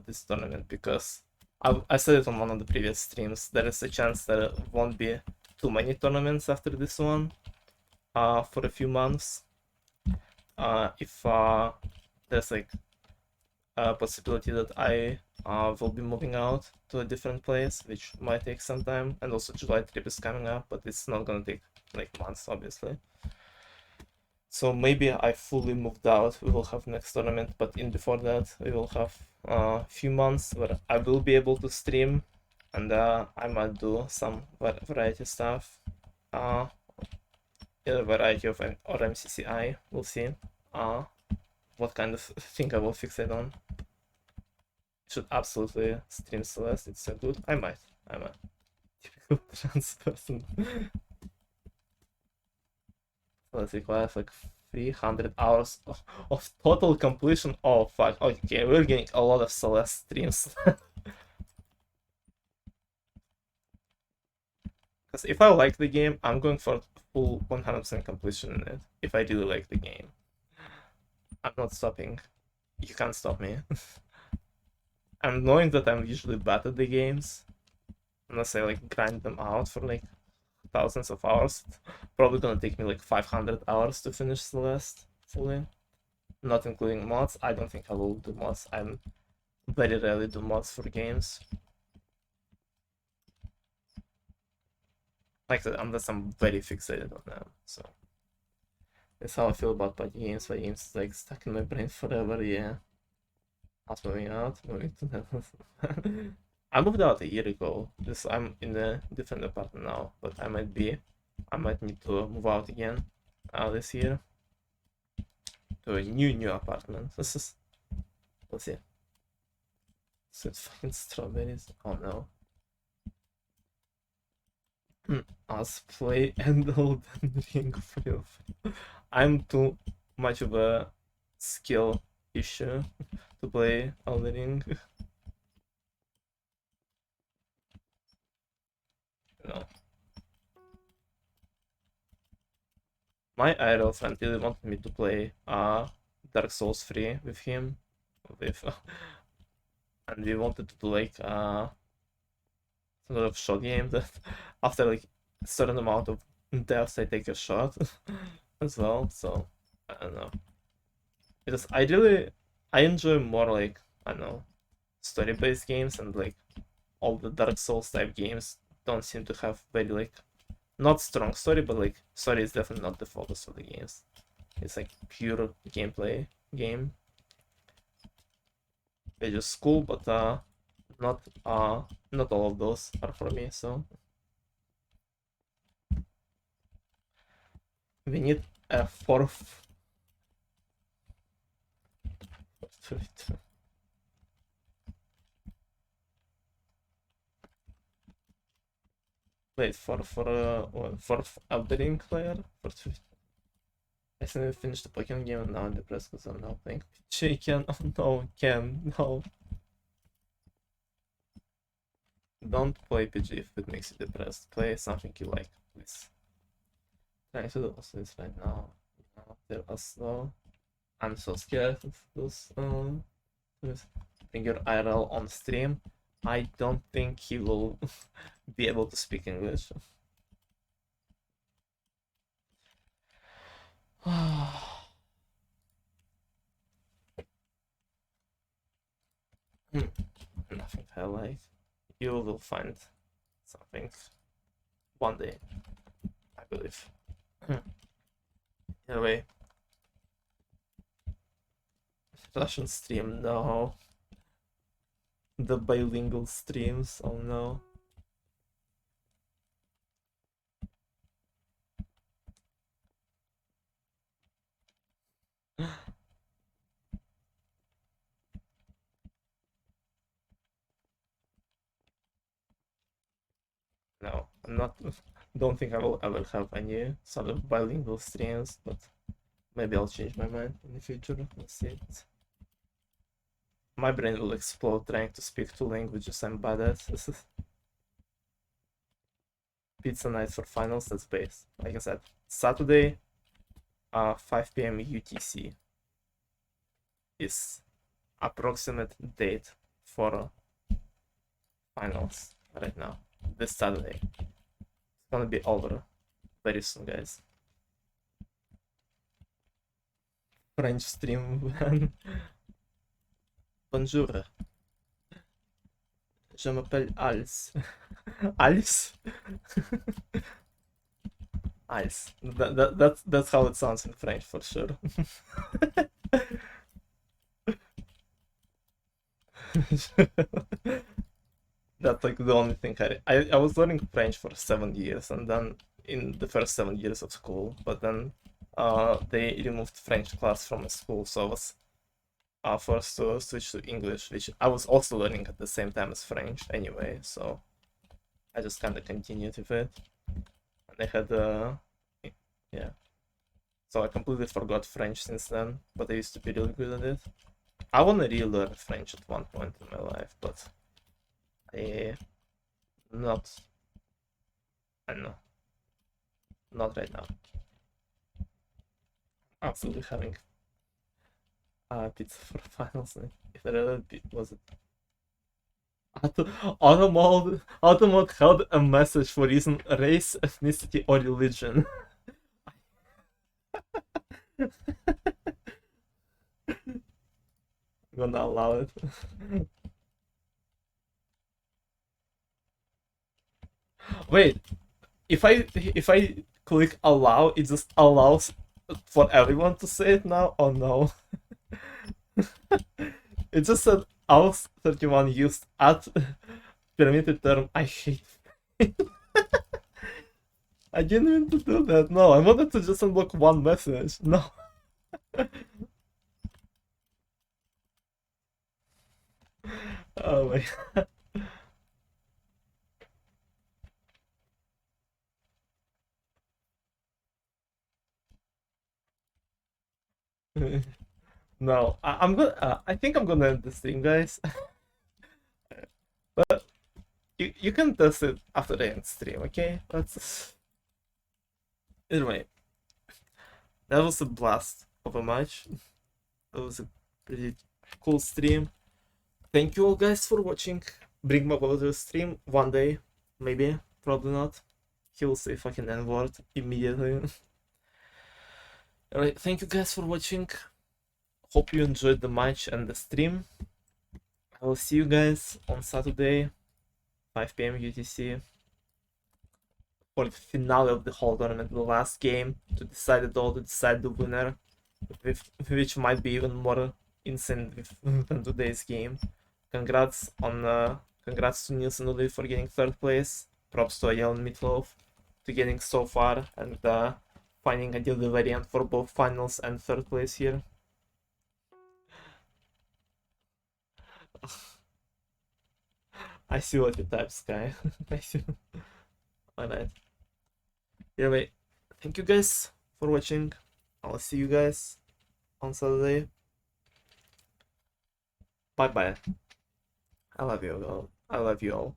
this tournament, because I said it on one of the previous streams. There is a chance there won't be too many tournaments after this one. For a few months. If there's like a possibility that I will be moving out to a different place, which might take some time, and also July trip is coming up, but it's not gonna take like months, obviously. So maybe I fully moved out, we will have next tournament, but in before that we will have a few months where I will be able to stream, and I might do some variety stuff, a variety of or MCCI, we'll see what kind of thing I will fixate on. Should absolutely stream Celeste, it's so good. I might. Typical trans person. Let's requires like 300 hours of total completion. Oh fuck, okay, we're getting a lot of Celeste streams. Because if I like the game, I'm going for full 100% completion in it. If I really like the game, I'm not stopping. You can't stop me. And knowing that I'm usually bad at the games, unless I like grind them out for like thousands of hours, probably gonna take me like 500 hours to finish Celeste fully, not including mods. I don't think I will do mods. I'm very rarely do mods for games. Like unless I'm very fixated on them. So that's how I feel about party games. Party games is like stuck in my brain forever. Yeah. Not moving out, moving to Netherlands. I moved out a year ago. I'm in a different apartment now, but I might need to move out again this year to a new apartment. Let's see. So it's fucking strawberries. Oh no. Us play Elden Ring for I'm too much of a skill issue to play Elden Ring. No. My IRL friend really wanted me to play Dark Souls 3 with him, and we wanted to do like some sort of shot game that after like a certain amount of deaths I take a shot as well. So I don't know, because I enjoy more like, I don't know, story-based games, and like all the Dark Souls type games don't seem to have very like not strong story, but like story is definitely not the focus of the games. It's like pure gameplay game. They're just cool, but not all of those are for me. So we need a fourth. Wait, for Elden Ring player? I recently finished the Pokemon game and now I'm depressed because I'm not playing Chicken. Oh no, Ken, no. Don't play PG if it makes you depressed. Play something you like, please. Trying to do this right now. They're slow. I'm so scared of those. Bring your IRL on stream. I don't think he will be able to speak English. Nothing I like. You will find something one day, I believe. Anyway, Russian stream, no. The bilingual streams, oh no. No, I'm not. Don't think I will ever have any sort of bilingual streams, but maybe I'll change my mind in the future. Let's see it. My brain will explode trying to speak two languages I'm bad at. This is pizza night for finals, that's base. Like I said, Saturday, 5 p.m. UTC is approximate date for finals right now. This Saturday. It's gonna be over very soon, guys. French stream. Bonjour. Je m'appelle Alice. Alice? Alice. That's how it sounds in French for sure. That's like the only thing I was learning French for 7 years, and then in the first 7 years of school, but then they removed French class from the school, so I was forced to switch to English, which I was also learning at the same time as French anyway, so I just kind of continued with it. And I had yeah, so I completely forgot French since then, but I used to be really good at it. I want to relearn French at one point in my life, but I don't know, not right now. Absolutely having pizza for finals. If it really was it. Automod held a message for reason race, ethnicity, or religion. I'm gonna allow it. Wait, if I click allow, it just allows for everyone to say it now, or no? It just said AUX31 used at permitted term. I hate it. I didn't mean to do that. No, I wanted to just unlock one message. No. Oh my god. No, I'm gonna. I think I'm gonna end this thing, guys. But you can test it after the end stream, okay? That's anyway. That was a blast of a match. That was a pretty cool stream. Thank you all guys for watching. Bring my brother to stream one day, maybe, probably not. He will say fucking N-word immediately. Alright, thank you guys for watching. Hope you enjoyed the match and the stream. I will see you guys on Saturday, 5 p.m. UTC, for the finale of the whole tournament, the last game to decide it all, to decide the winner, which might be even more insane than today's game. Congrats to Nils and Uli for getting 3rd place. Props to Ayel and Meatloaf to getting so far and finding a deal the variant for both finals and 3rd place here. I see what you type, Sky. I see. Alright. Anyway, thank you guys for watching. I'll see you guys on Saturday. Bye bye. I love you all. I love you all.